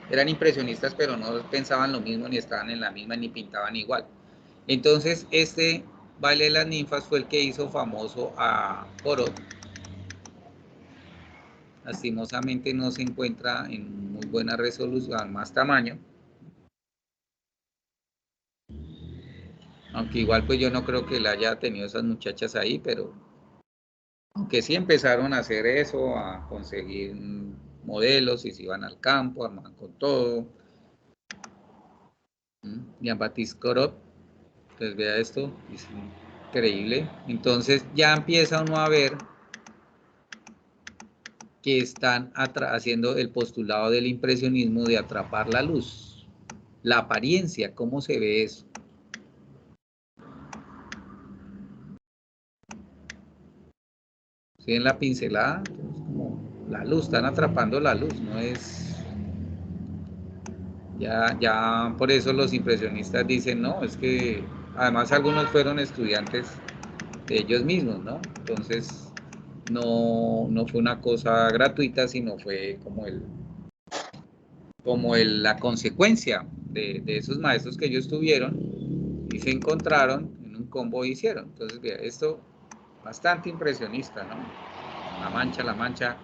eran impresionistas, pero no pensaban lo mismo, ni estaban en la misma, ni pintaban igual. Entonces, este Baile de las Ninfas fue el que hizo famoso a Corot. Lastimosamente no se encuentra en muy buena resolución, más tamaño. Aunque igual pues yo no creo que la haya tenido esas muchachas ahí, pero aunque sí empezaron a hacer eso, a conseguir modelos y se iban al campo, armaban con todo. Jean-Baptiste Corot, pues vea esto, es increíble. Entonces ya empieza uno a ver que están haciendo el postulado del impresionismo de atrapar la luz, la apariencia, cómo se ve eso. ¿Sí? En la pincelada, es como la luz, están atrapando la luz, no es... Ya por eso los impresionistas dicen, no, es que además algunos fueron estudiantes de ellos mismos, ¿no? Entonces no fue una cosa gratuita, sino fue como la consecuencia de esos maestros que ellos tuvieron y se encontraron en un combo y hicieron. Entonces, vea, esto bastante impresionista, ¿no? La mancha,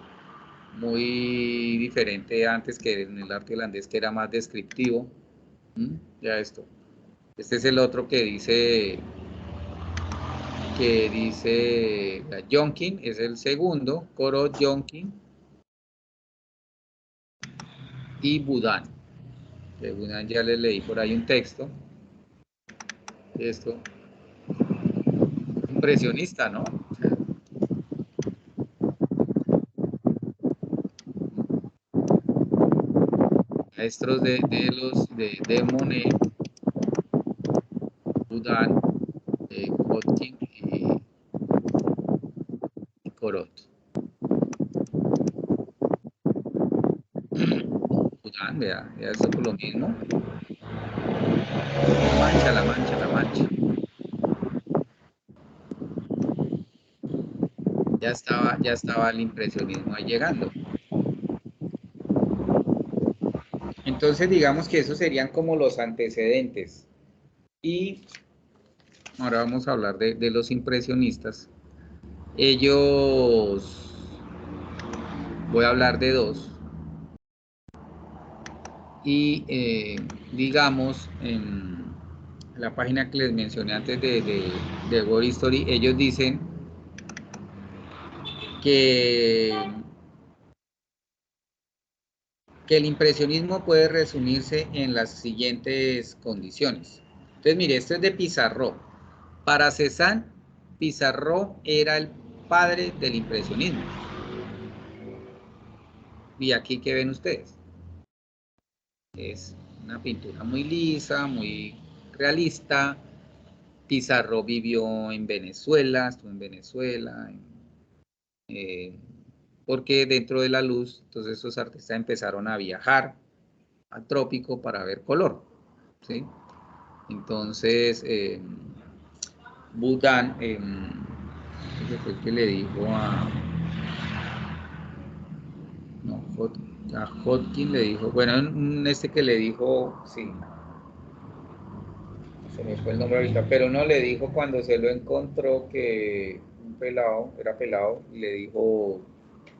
muy diferente antes que en el arte holandés, que era más descriptivo. Ya esto. Este es el otro que dice la Jonkin, es el segundo, Corot, Jonkin y Boudin. De Boudin ya les leí por ahí un texto. Esto, impresionista, ¿no? Maestros de Monet, Boudin, Kropotkin y Corot. Boudin, vea esto por lo mismo. La mancha. ya estaba el impresionismo ahí llegando. Entonces digamos que esos serían como los antecedentes. Y ahora vamos a hablar de los impresionistas. Ellos, voy a hablar de dos. Y digamos, en la página que les mencioné antes de World History, ellos dicen que el impresionismo puede resumirse en las siguientes condiciones. Entonces, mire, esto es de Pissarro. Para Cézanne, Pissarro era el padre del impresionismo. Y aquí, ¿qué ven ustedes? Es una pintura muy lisa, muy realista. Pissarro vivió en Venezuela, estuvo en Venezuela, porque dentro de la luz, entonces esos artistas empezaron a viajar al trópico para ver color, ¿sí? Entonces, Boudin, ese fue el que le dijo a Hodgkin le dijo, bueno, que le dijo, sí, se me fue el nombre ahorita, pero no le dijo cuando se lo encontró que un pelado, era pelado, y le dijo,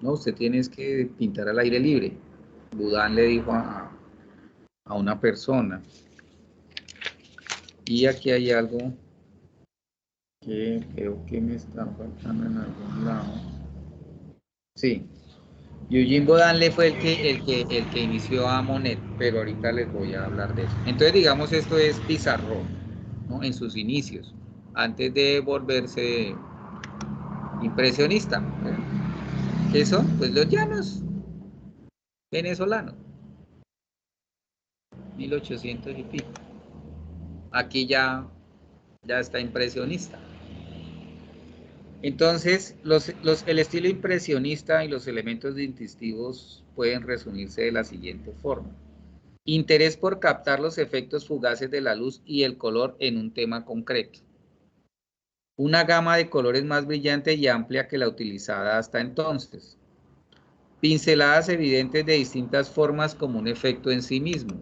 no, usted tiene que pintar al aire libre. Boudin le dijo a una persona. Y aquí hay algo que creo que me está faltando en algún lado. Sí, Eugene Boudin fue el que inició a Monet, pero ahorita les voy a hablar de eso. Entonces, digamos, esto es Pissarro, ¿no? En sus inicios, antes de volverse impresionista. ¿Qué son? Pues los llanos venezolanos, 1800 y pico. Aquí ya está impresionista. Entonces, el estilo impresionista y los elementos distintivos pueden resumirse de la siguiente forma. Interés por captar los efectos fugaces de la luz y el color en un tema concreto. Una gama de colores más brillante y amplia que la utilizada hasta entonces. Pinceladas evidentes de distintas formas como un efecto en sí mismo.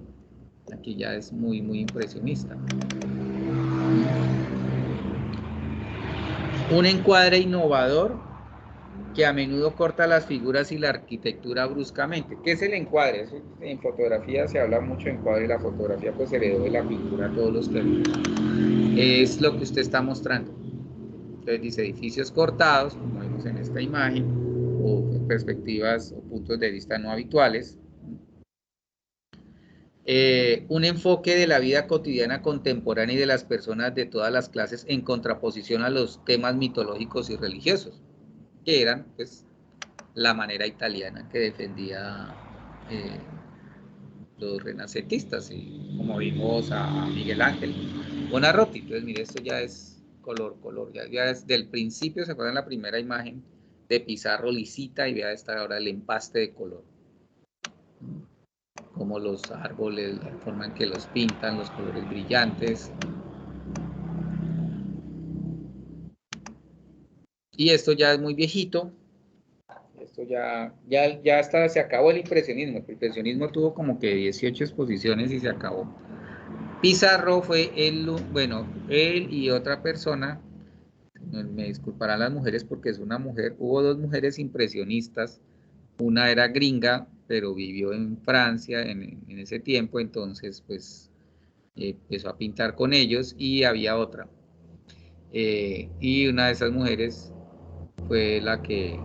Aquí ya es muy, muy impresionista. Un encuadre innovador que a menudo corta las figuras y la arquitectura bruscamente. ¿Qué es el encuadre? Eso, en fotografía se habla mucho de encuadre y la fotografía pues heredó de la pintura a todos los términos. Es lo que usted está mostrando. Entonces dice edificios cortados, como vemos en esta imagen, o perspectivas o puntos de vista no habituales. Un enfoque de la vida cotidiana contemporánea y de las personas de todas las clases en contraposición a los temas mitológicos y religiosos, que eran pues la manera italiana que defendía los renacentistas, y como vimos a Miguel Ángel Buonarroti. Entonces, mire, esto ya es color, ya es del principio. ¿Se acuerdan la primera imagen de Pissarro lisita? Y vea esta ahora el empaste de color, como los árboles, la forma en que los pintan, los colores brillantes. Y esto ya es muy viejito. Esto ya está, se acabó el impresionismo. El impresionismo tuvo como que 18 exposiciones y se acabó. Pissarro fue él y otra persona, me disculparán las mujeres porque es una mujer, hubo dos mujeres impresionistas, una era gringa, pero vivió en Francia en ese tiempo, entonces pues empezó a pintar con ellos, y había otra. Y una de esas mujeres fue la que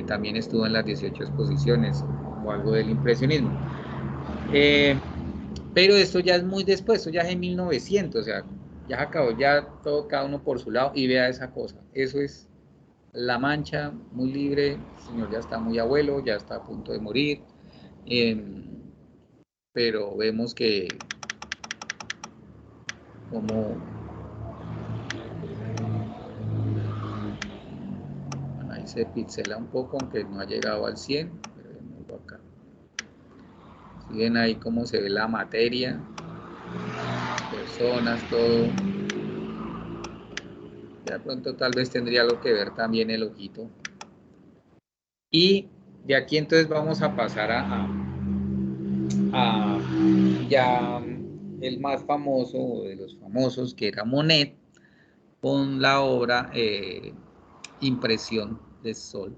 también estuvo en las 18 exposiciones o algo del impresionismo. Pero esto ya es muy después, esto ya es en 1900, o sea, ya acabó, ya todo, cada uno por su lado, y vea esa cosa. Eso es La Mancha, muy libre, el señor ya está muy abuelo, ya está a punto de morir, pero vemos que como ahí se pixela un poco, aunque no ha llegado al 100, pero vemos acá. Si ven ahí cómo se ve la materia, personas, todo. Ya de pronto tal vez tendría algo que ver también el ojito. Y de aquí entonces vamos a pasar a ya el más famoso de los famosos, que era Monet, con la obra Impresión del Sol,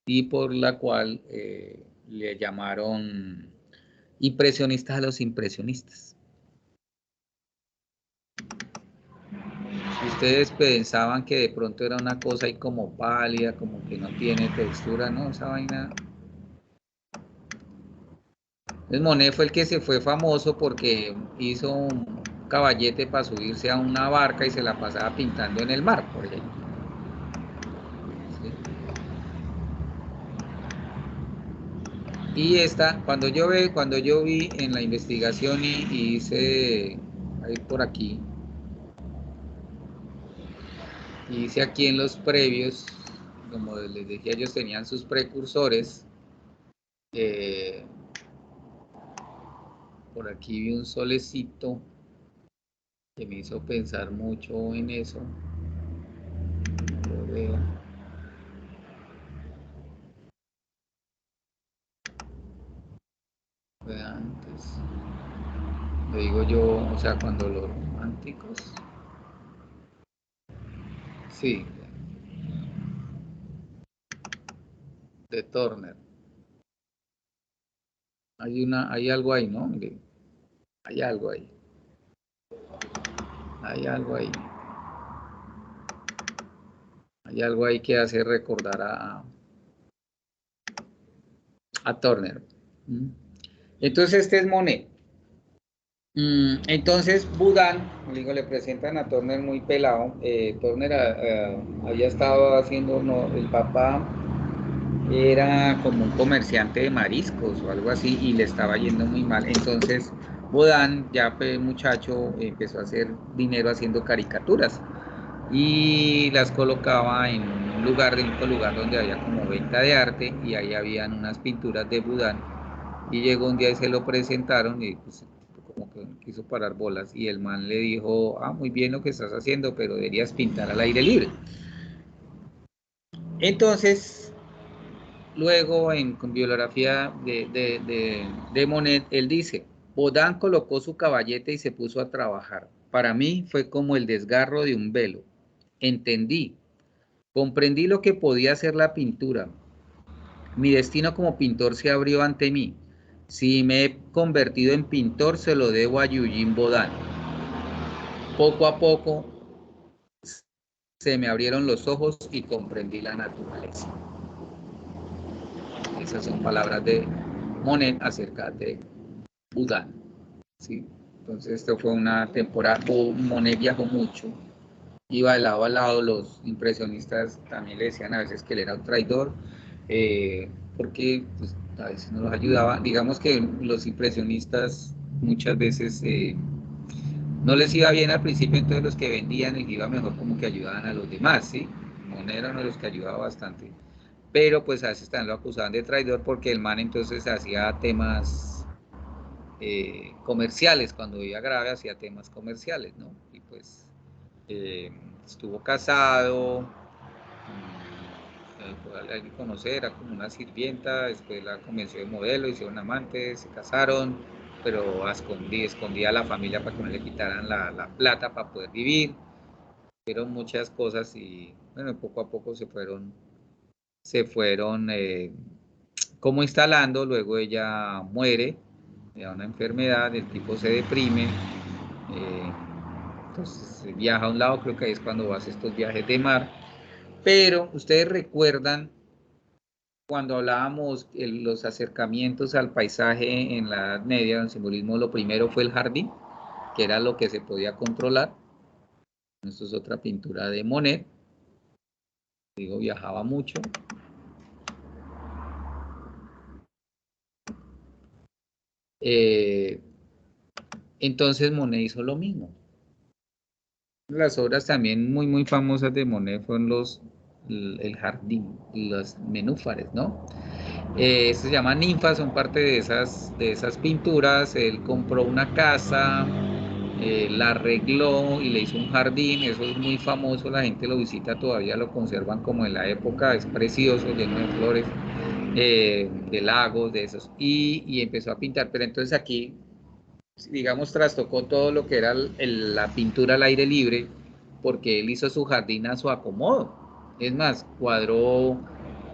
y por la cual le llamaron impresionistas a los impresionistas. Si ustedes pensaban que de pronto era una cosa ahí como pálida, como que no tiene textura, no, esa vaina. Entonces Monet fue el que se fue famoso porque hizo un caballete para subirse a una barca y se la pasaba pintando en el mar, por ejemplo. ¿Sí? Y esta, cuando yo vi en la investigación y hice ahí por aquí, hice aquí en los previos, como les decía, ellos tenían sus precursores. Por aquí vi un solecito que me hizo pensar mucho en eso. Lo veo. Fue antes. Lo digo yo, o sea, cuando los románticos. Sí, de Turner. Hay algo ahí, ¿no? Mire, hay algo ahí. Hay algo ahí. Hay algo ahí que hace recordar a Turner. Entonces este es Monet. Entonces Boudin, digo, le presentan a Turner muy pelado. Turner había estado haciendo, no, el papá era como un comerciante de mariscos o algo así y le estaba yendo muy mal. Entonces Boudin, ya muchacho, empezó a hacer dinero haciendo caricaturas y las colocaba en un lugar, el único lugar donde había como venta de arte, y ahí habían unas pinturas de Boudin. Y llegó un día y se lo presentaron y pues como que quiso parar bolas, y el man le dijo: muy bien lo que estás haciendo, pero deberías pintar al aire libre. Entonces, luego con bibliografía de Monet, él dice: Bodin colocó su caballete y se puso a trabajar. Para mí fue como el desgarro de un velo. Entendí, comprendí lo que podía ser la pintura. Mi destino como pintor se abrió ante mí. Si me he convertido en pintor, se lo debo a Eugene Boudin. Poco a poco se me abrieron los ojos y comprendí la naturaleza. Esas son palabras de Monet acerca de Boudin. ¿Sí? Entonces, esto fue una temporada. Monet viajó mucho, iba de lado a lado. Los impresionistas también le decían a veces que él era un traidor, porque pues, a veces no los ayudaba. Digamos que los impresionistas muchas veces no les iba bien al principio, entonces los que vendían les iba mejor, como que ayudaban a los demás, ¿sí? Monet era uno de los que ayudaba bastante, pero pues a veces también lo acusaban de traidor porque el man entonces hacía temas comerciales. Cuando iba grave hacía temas comerciales, ¿no? Y pues estuvo casado, hay que conocer, era como una sirvienta, después la convenció de modelo, hicieron amantes, se casaron, pero escondía a la familia para que no le quitaran la plata para poder vivir. Hicieron muchas cosas y bueno, poco a poco se fueron como instalando. Luego ella muere, le da una enfermedad, el tipo se deprime, entonces viaja a un lado, creo que ahí es cuando hace estos viajes de mar. Pero ustedes recuerdan cuando hablábamos de los acercamientos al paisaje en la Edad Media, el simbolismo, lo primero fue el jardín, que era lo que se podía controlar. Esto es otra pintura de Monet. Digo, viajaba mucho. Entonces Monet hizo lo mismo. Las obras también muy, muy famosas de Monet fueron el jardín, los nenúfares, ¿no? Se llaman ninfas, son parte de esas pinturas. Él compró una casa, la arregló y le hizo un jardín. Eso es muy famoso, la gente lo visita todavía, lo conservan como en la época, es precioso, lleno de flores, de lagos, de esos, y empezó a pintar. Pero entonces aquí, digamos, trastocó todo lo que era la pintura al aire libre, porque él hizo su jardín a su acomodo. Es más, cuadró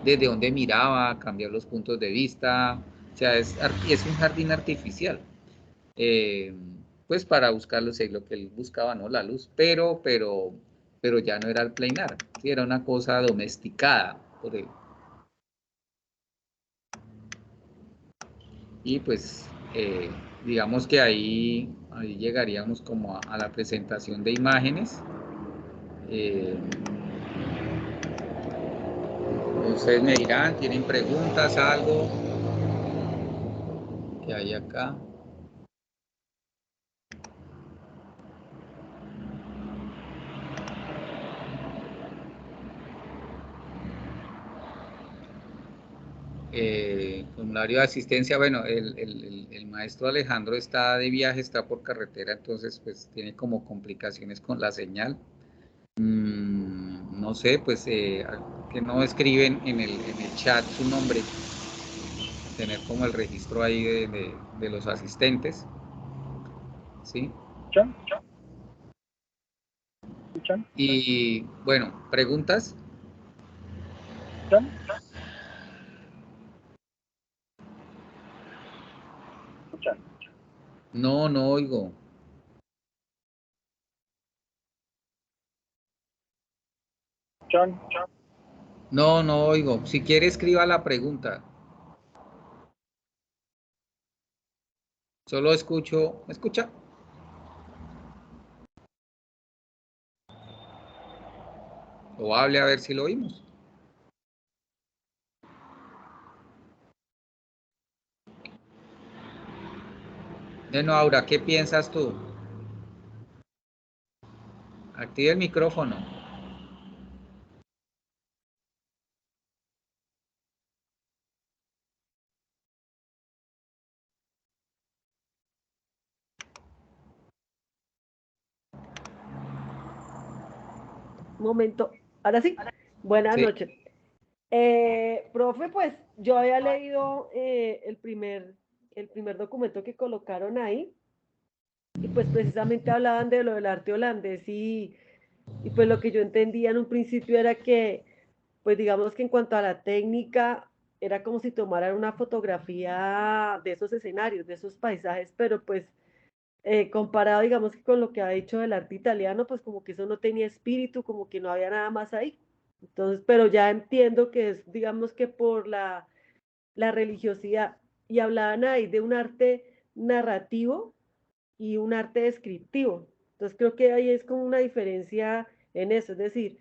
desde donde miraba, cambió los puntos de vista, o sea, es un jardín artificial. eh, pues para buscar lo que él buscaba, ¿no? La luz, pero ya no era el plain art, ¿sí? Era una cosa domesticada por él. Y pues, digamos que ahí llegaríamos como a la presentación de imágenes. Eh, ustedes me dirán, ¿tienen preguntas, algo que hay acá? Formulario de asistencia, bueno, el maestro Alejandro está de viaje, está por carretera, entonces pues tiene como complicaciones con la señal. No sé, pues que no escriben en el chat su nombre, tener como el registro ahí de los asistentes, ¿sí? Y bueno, ¿preguntas? No, no oigo. No, no oigo. Si quiere, escriba la pregunta. Solo escucho. ¿Me escucha? O hable a ver si lo oímos. Bueno, Aura, ¿qué piensas tú? Active el micrófono. Momento. Ahora sí. Buenas Sí. noches. Profe, pues yo había leído el primer documento que colocaron ahí y pues precisamente hablaban de lo del arte holandés y pues lo que yo entendía en un principio era que, pues digamos que en cuanto a la técnica, era como si tomaran una fotografía de esos escenarios, de esos paisajes, pero pues comparado, digamos que con lo que ha dicho el arte italiano, pues como que eso no tenía espíritu, como que no había nada más ahí. Entonces, pero ya entiendo que es, digamos que por la religiosidad. Y hablaban ahí de un arte narrativo y un arte descriptivo. Entonces creo que ahí es como una diferencia en eso, es decir,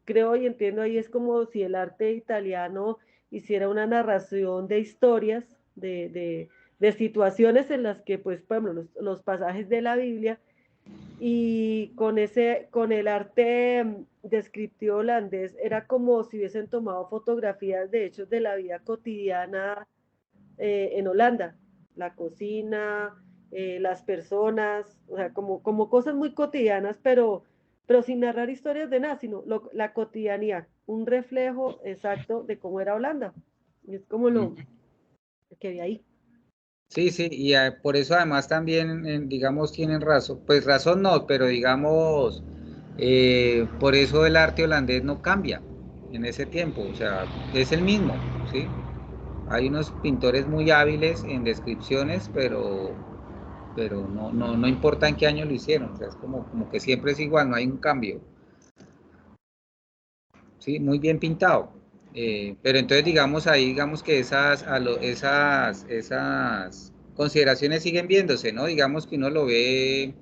creo y entiendo ahí es como si el arte italiano hiciera una narración de historias, de situaciones en las que, pues, por ejemplo, los pasajes de la Biblia, y con el arte descriptivo holandés, era como si hubiesen tomado fotografías de hechos de la vida cotidiana en Holanda, la cocina, las personas, o sea, como cosas muy cotidianas, pero sin narrar historias de nada, sino la cotidianidad, un reflejo exacto de cómo era Holanda. Y es como lo que vi ahí. Sí, sí, y por eso además también, digamos, tienen razón, pues razón no, pero digamos, por eso el arte holandés no cambia en ese tiempo, o sea, es el mismo, ¿sí? Hay unos pintores muy hábiles en descripciones, pero no importa en qué año lo hicieron, o sea, es como que siempre es igual, no hay un cambio, ¿sí? Muy bien pintado. Pero entonces digamos ahí, digamos que esas consideraciones siguen viéndose, ¿no? Digamos que uno lo ve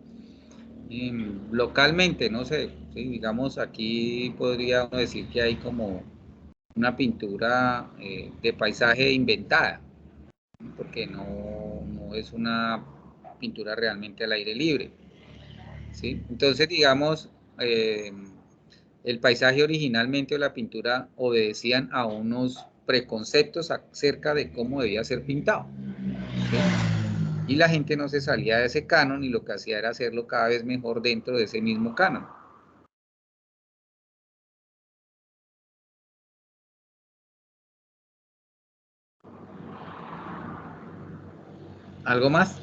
localmente, no sé, ¿sí? Digamos aquí podría uno decir que hay como una pintura de paisaje inventada, porque no es una pintura realmente al aire libre, ¿sí? Entonces, digamos, el paisaje originalmente o la pintura obedecían a unos preconceptos acerca de cómo debía ser pintado, ¿sí? Y la gente no se salía de ese canon y lo que hacía era hacerlo cada vez mejor dentro de ese mismo canon. ¿Algo más?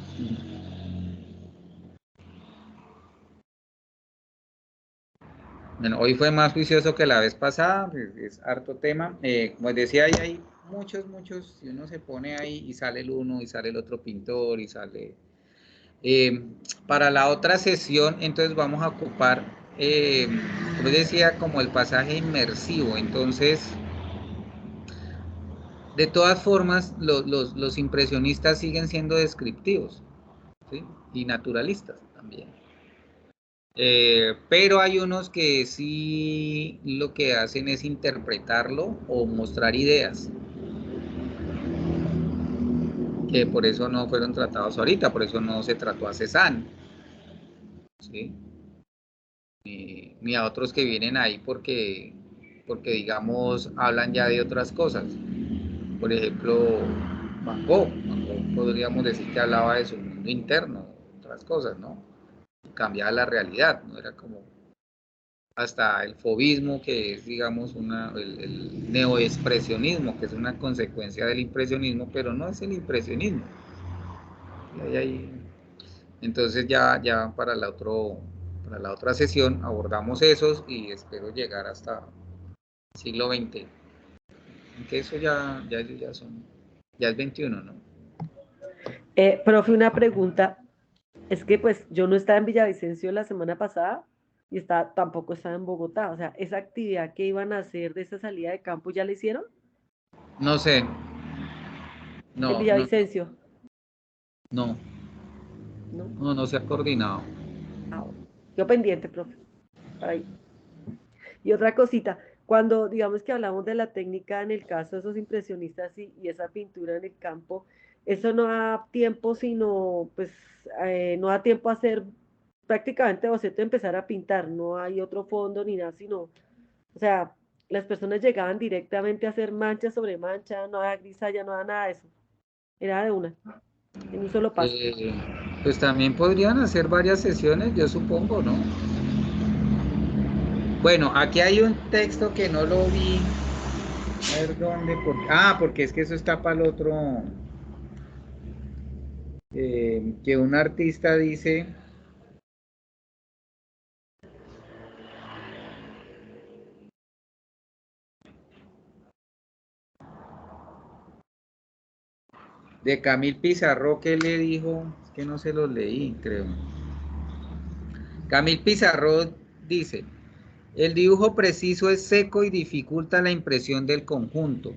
Bueno, hoy fue más juicioso que la vez pasada, es harto tema. Como decía, hay muchos, si uno se pone ahí y sale el uno y sale el otro pintor y sale... para la otra sesión, entonces vamos a ocupar, como decía, como el pasaje inmersivo. Entonces, de todas formas, los impresionistas siguen siendo descriptivos, ¿sí? Y naturalistas también. Pero hay unos que sí lo que hacen es interpretarlo o mostrar ideas, que por eso no fueron tratados ahorita, por eso no se trató a Cézanne, ¿sí? Ni a otros que vienen ahí porque digamos hablan ya de otras cosas. Por ejemplo, Van Gogh podríamos decir que hablaba de su mundo interno, otras cosas, ¿no? Cambiaba la realidad, no era como hasta el fauvismo, que es, digamos, el neoexpresionismo, que es una consecuencia del impresionismo, pero no es el impresionismo. Entonces ya para la otra sesión abordamos esos y espero llegar hasta siglo XX, aunque eso ya es 21, ¿no? Profe, una pregunta. Es que pues yo no estaba en Villavicencio la semana pasada y tampoco estaba en Bogotá. O sea, esa actividad que iban a hacer de esa salida de campo, ¿ya la hicieron? No sé, En no, Villavicencio, no, ¿no? no se ha coordinado. Ah, bueno. Yo pendiente, profe, para ir. Y otra cosita, cuando digamos que hablamos de la técnica en el caso de esos impresionistas y esa pintura en el campo, eso no da tiempo, sino pues no da tiempo a hacer prácticamente boceto, empezar a pintar, no hay otro fondo ni nada, sino, o sea, las personas llegaban directamente a hacer mancha sobre mancha, no había grisalla, no había nada de eso, era de una, en un solo paso. Pues también podrían hacer varias sesiones, yo supongo, ¿no? Bueno, aquí hay un texto que no lo vi. A ver dónde, porque es que eso está para el otro. Que un artista dice. De Camille Pizarro, que le dijo. Es que no se lo leí, creo. Camille Pizarro dice: el dibujo preciso es seco y dificulta la impresión del conjunto.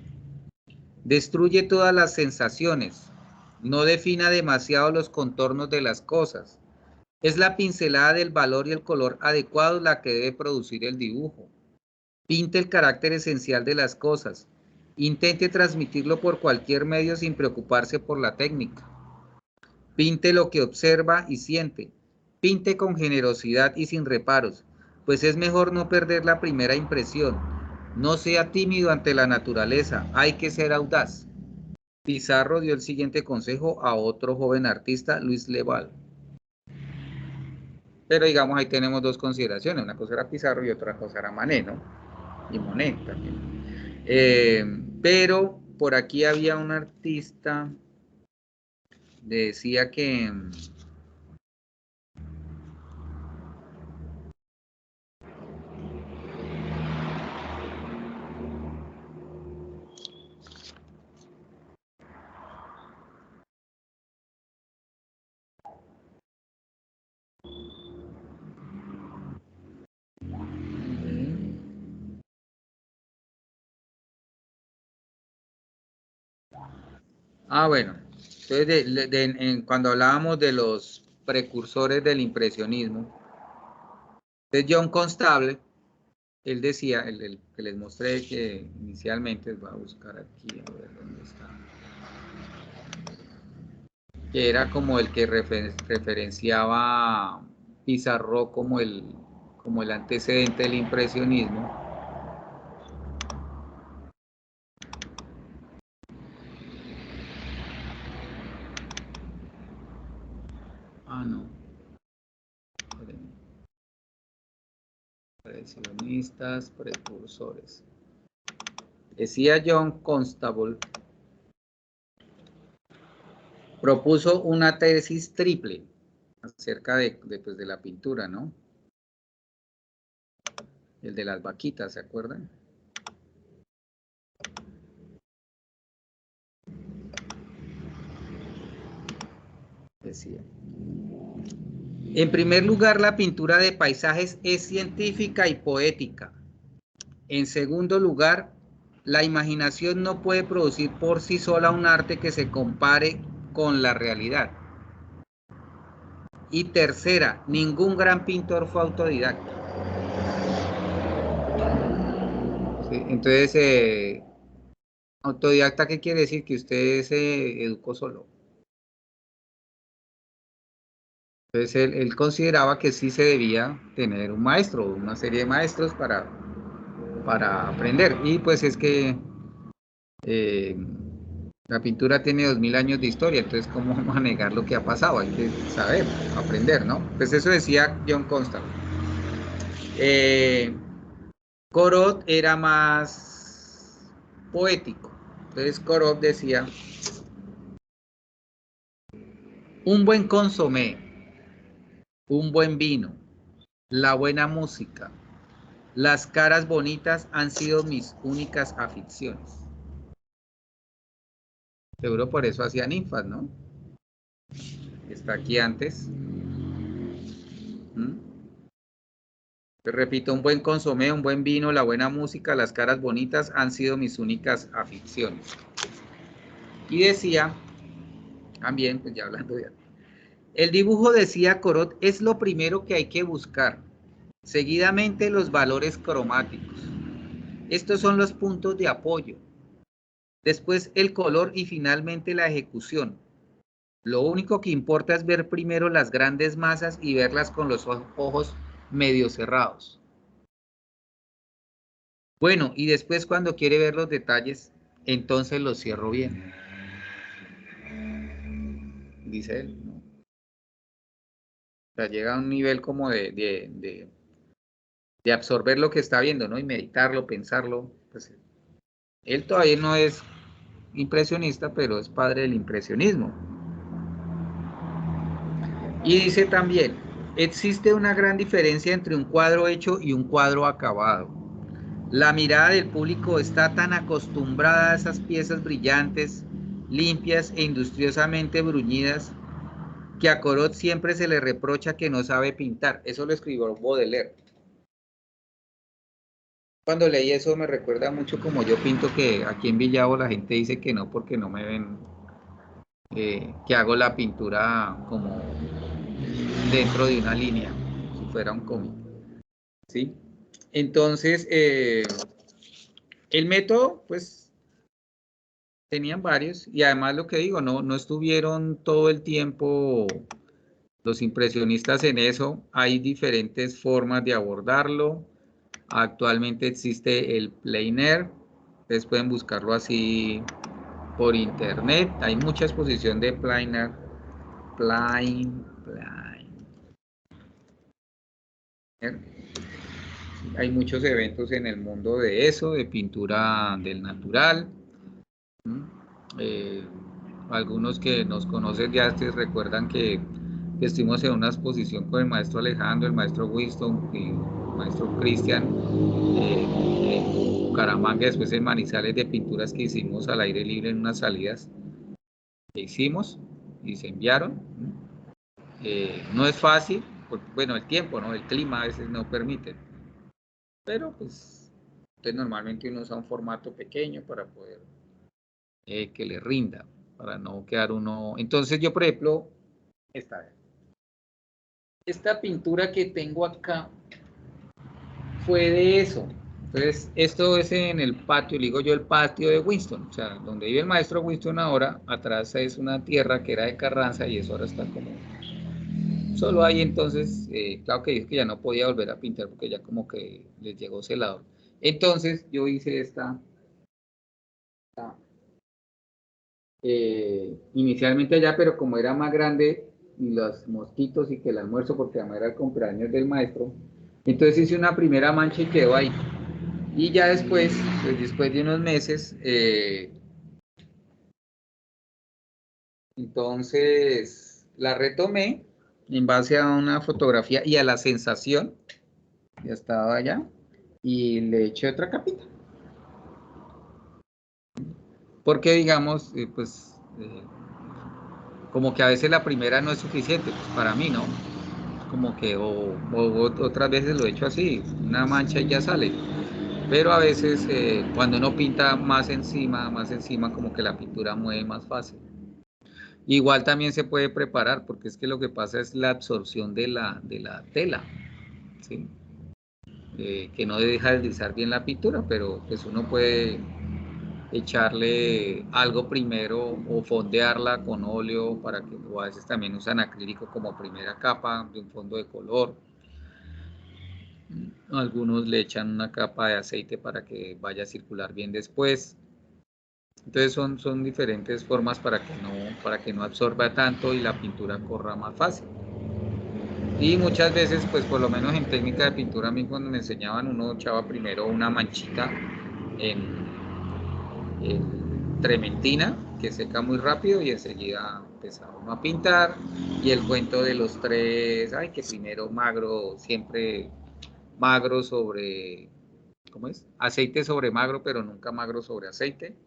Destruye todas las sensaciones. No defina demasiado los contornos de las cosas. Es la pincelada del valor y el color adecuados la que debe producir el dibujo. Pinte el carácter esencial de las cosas. Intente transmitirlo por cualquier medio sin preocuparse por la técnica. Pinte lo que observa y siente. Pinte con generosidad y sin reparos, pues es mejor no perder la primera impresión. No sea tímido ante la naturaleza, hay que ser audaz. Pizarro dio el siguiente consejo a otro joven artista, Luis Leval. Pero digamos, ahí tenemos dos consideraciones, una cosa era Pizarro y otra cosa era Manet, ¿no? Y Monet también. Pero por aquí había un artista, decía que... bueno, entonces cuando hablábamos de los precursores del impresionismo, de John Constable, él decía, el que les mostré que inicialmente, voy a buscar aquí, a ver dónde está, que era como el que referenciaba a Pizarro como el antecedente del impresionismo. Ah, no. Presionistas, precursores. Decía John Constable, propuso una tesis triple acerca pues, de la pintura, ¿no? El de las vaquitas, ¿se acuerdan? Decía. En primer lugar, la pintura de paisajes es científica y poética. En segundo lugar, la imaginación no puede producir por sí sola un arte que se compare con la realidad. Y tercera, ningún gran pintor fue autodidacta. Sí, entonces, autodidacta, ¿qué quiere decir? Que usted se educó solo. Entonces, él consideraba que sí se debía tener un maestro, una serie de maestros para aprender. Y pues es que la pintura tiene 2000 años de historia, entonces ¿cómo vamos a negar lo que ha pasado? Hay que saber, aprender, ¿no? Pues eso decía John Constable. Corot era más poético. Entonces Corot decía, un buen consomé, un buen vino, la buena música, las caras bonitas han sido mis únicas aficiones. Seguro por eso hacía ninfas, ¿no? Está aquí antes. Te repito, un buen consomé, un buen vino, la buena música, las caras bonitas han sido mis únicas aficiones. Y decía, también, pues ya hablando de... El dibujo, decía Corot, es lo primero que hay que buscar. Seguidamente los valores cromáticos. Estos son los puntos de apoyo. Después el color y finalmente la ejecución. Lo único que importa es ver primero las grandes masas y verlas con los ojos medio cerrados. Bueno, y después cuando quiere ver los detalles, entonces los cierro bien. Dice él, ¿no? O sea, llega a un nivel como de absorber lo que está viendo, ¿no? Y meditarlo, pensarlo. Pues, él todavía no es impresionista, pero es padre del impresionismo. Y dice también, existe una gran diferencia entre un cuadro hecho y un cuadro acabado. La mirada del público está tan acostumbrada a esas piezas brillantes, limpias e industriosamente bruñidas, que a Corot siempre se le reprocha que no sabe pintar. Eso lo escribió Baudelaire. Cuando leí eso me recuerda mucho como yo pinto, que aquí en Villavo la gente dice que no porque no me ven, que hago la pintura como dentro de una línea, si fuera un cómic. ¿Sí? Entonces, el método, pues, tenían varios, y además lo que digo, no estuvieron todo el tiempo los impresionistas en eso. Hay diferentes formas de abordarlo. Actualmente existe el plein air, ustedes pueden buscarlo así por internet. Hay mucha exposición de plein air. Hay muchos eventos en el mundo de eso, de pintura del natural. Eh, algunos que nos conocen ya recuerdan que estuvimos en una exposición con el maestro Alejandro, el maestro Winston y el maestro Cristian en Bucaramanga, después en Manizales, de pinturas que hicimos al aire libre en unas salidas que hicimos y se enviaron. No es fácil, porque, bueno, el tiempo, ¿no? El clima a veces no permite, pero pues entonces normalmente uno usa un formato pequeño para poder que le rinda, para no quedar uno... Entonces yo, por ejemplo, esta pintura que tengo acá fue de eso. Entonces, esto es en el patio, le digo yo, el patio de Winston, o sea, donde vive el maestro Winston ahora, atrás es una tierra que era de Carranza y eso ahora está como... Solo ahí entonces, claro que dije que ya no podía volver a pintar porque ya como que les llegó celado. Entonces yo hice esta inicialmente allá, pero como era más grande, y los mosquitos y que el almuerzo, porque además era el cumpleaños del maestro. Entonces hice una primera mancha y quedó ahí. Y ya después, pues después de unos meses, entonces la retomé en base a una fotografía y a la sensación, ya estaba allá, y le eché otra capita. Porque digamos, como que a veces la primera no es suficiente, pues para mí, ¿no? Como que, otras veces lo he hecho así, una mancha y ya sale. Pero a veces cuando uno pinta más encima, como que la pintura mueve más fácil. Igual también se puede preparar, porque es que lo que pasa es la absorción de la tela, ¿sí? Que no deja deslizar bien la pintura, pero pues uno puede echarle algo primero o fondearla con óleo para que, o a veces también usan acrílico como primera capa de un fondo de color. Algunos le echan una capa de aceite para que vaya a circular bien después. Entonces son diferentes formas para que no absorba tanto y la pintura corra más fácil. Y muchas veces, pues por lo menos en técnica de pintura, a mí cuando me enseñaban, uno echaba primero una manchita en trementina, que seca muy rápido, y enseguida empezaba uno a pintar. Y el cuento de los tres, ay, que primero magro, siempre magro sobre, ¿cómo es? Aceite sobre magro, pero nunca magro sobre aceite,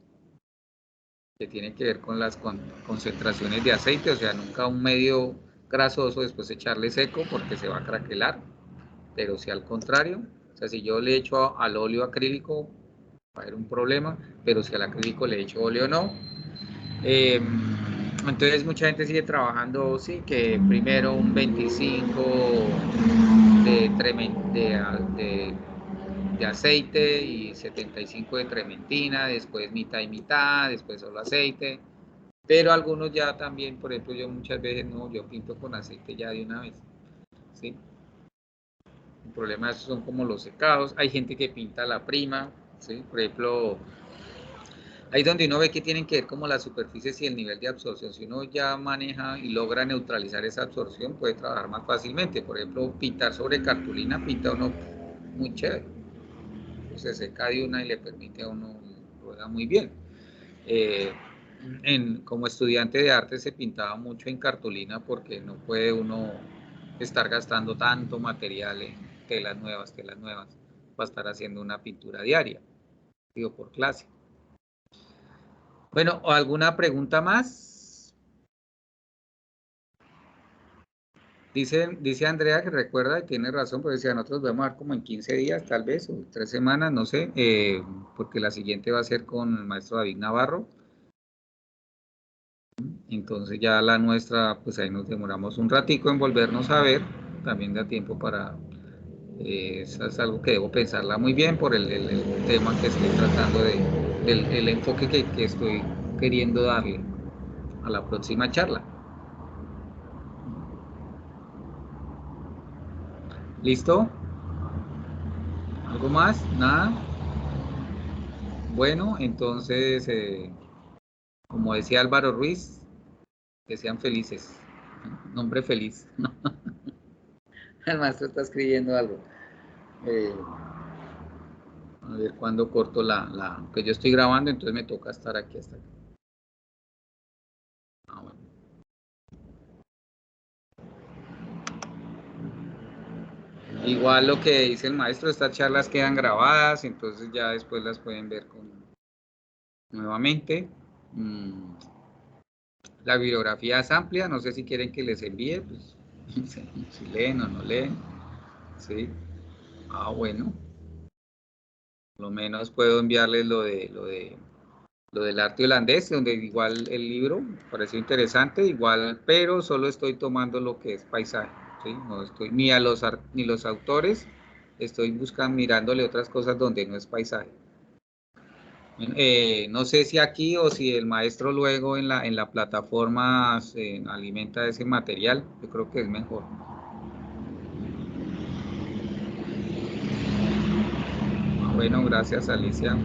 que tiene que ver con las concentraciones de aceite, o sea, nunca un medio grasoso después echarle seco porque se va a craquelar, pero si al contrario, o sea, si yo le echo al óleo acrílico va a haber un problema, pero si al acrílico le echo óleo no. Entonces mucha gente sigue trabajando, sí, que primero un 25 de aceite y 75 de trementina, después mitad y mitad, después solo aceite. Pero algunos ya también, por ejemplo, yo muchas veces no, yo pinto con aceite ya de una vez, ¿sí? El problema son como los secados. Hay gente que pinta la prima, ¿sí? Por ejemplo, ahí donde uno ve que tienen que ver como las superficies y el nivel de absorción. Si uno ya maneja y logra neutralizar esa absorción, puede trabajar más fácilmente. Por ejemplo, pintar sobre cartulina, pinta uno muy chévere. Se seca de una y le permite a uno, rueda muy bien. Como estudiante de arte se pintaba mucho en cartulina porque no puede uno estar gastando tanto material en telas nuevas, va a estar haciendo una pintura diaria, digo, por clase. Bueno, ¿alguna pregunta más? Dice Andrea que recuerda y tiene razón, porque decía, nosotros vamos a ver como en 15 días tal vez, o 3 semanas, no sé, porque la siguiente va a ser con el maestro David Navarro. Entonces ya la nuestra, pues ahí nos demoramos un ratico en volvernos a ver, también da tiempo para, eso es algo que debo pensarla muy bien por el tema que estoy tratando el enfoque que estoy queriendo darle a la próxima charla. ¿Listo? ¿Algo más? ¿Nada? Bueno, entonces, como decía Álvaro Ruiz, que sean felices. Nombre feliz. El maestro está escribiendo algo. A ver cuándo corto que yo estoy grabando, entonces me toca estar aquí hasta aquí. Ah, bueno. Igual lo que dice el maestro, estas charlas quedan grabadas, entonces ya después las pueden ver nuevamente. La bibliografía es amplia, no sé si quieren que les envíe, pues, si leen o no leen. Sí. Ah, bueno. Por lo menos puedo enviarles lo del arte holandés, donde igual el libro me pareció interesante, igual, pero solo estoy tomando lo que es paisaje, ¿sí? No estoy ni los autores, estoy mirándole otras cosas donde no es paisaje. No sé si aquí o si el maestro luego en la plataforma se alimenta ese material, yo creo que es mejor. Bueno, gracias Alicia.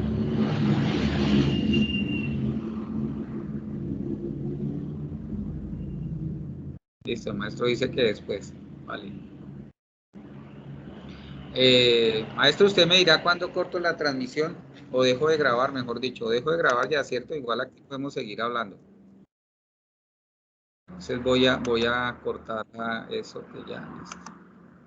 Listo, el maestro dice que después. Vale. Maestro, usted me dirá cuándo corto la transmisión o dejo de grabar, mejor dicho. Dejo de grabar ya, ¿cierto? Igual aquí podemos seguir hablando. Entonces voy a cortar eso que ya está.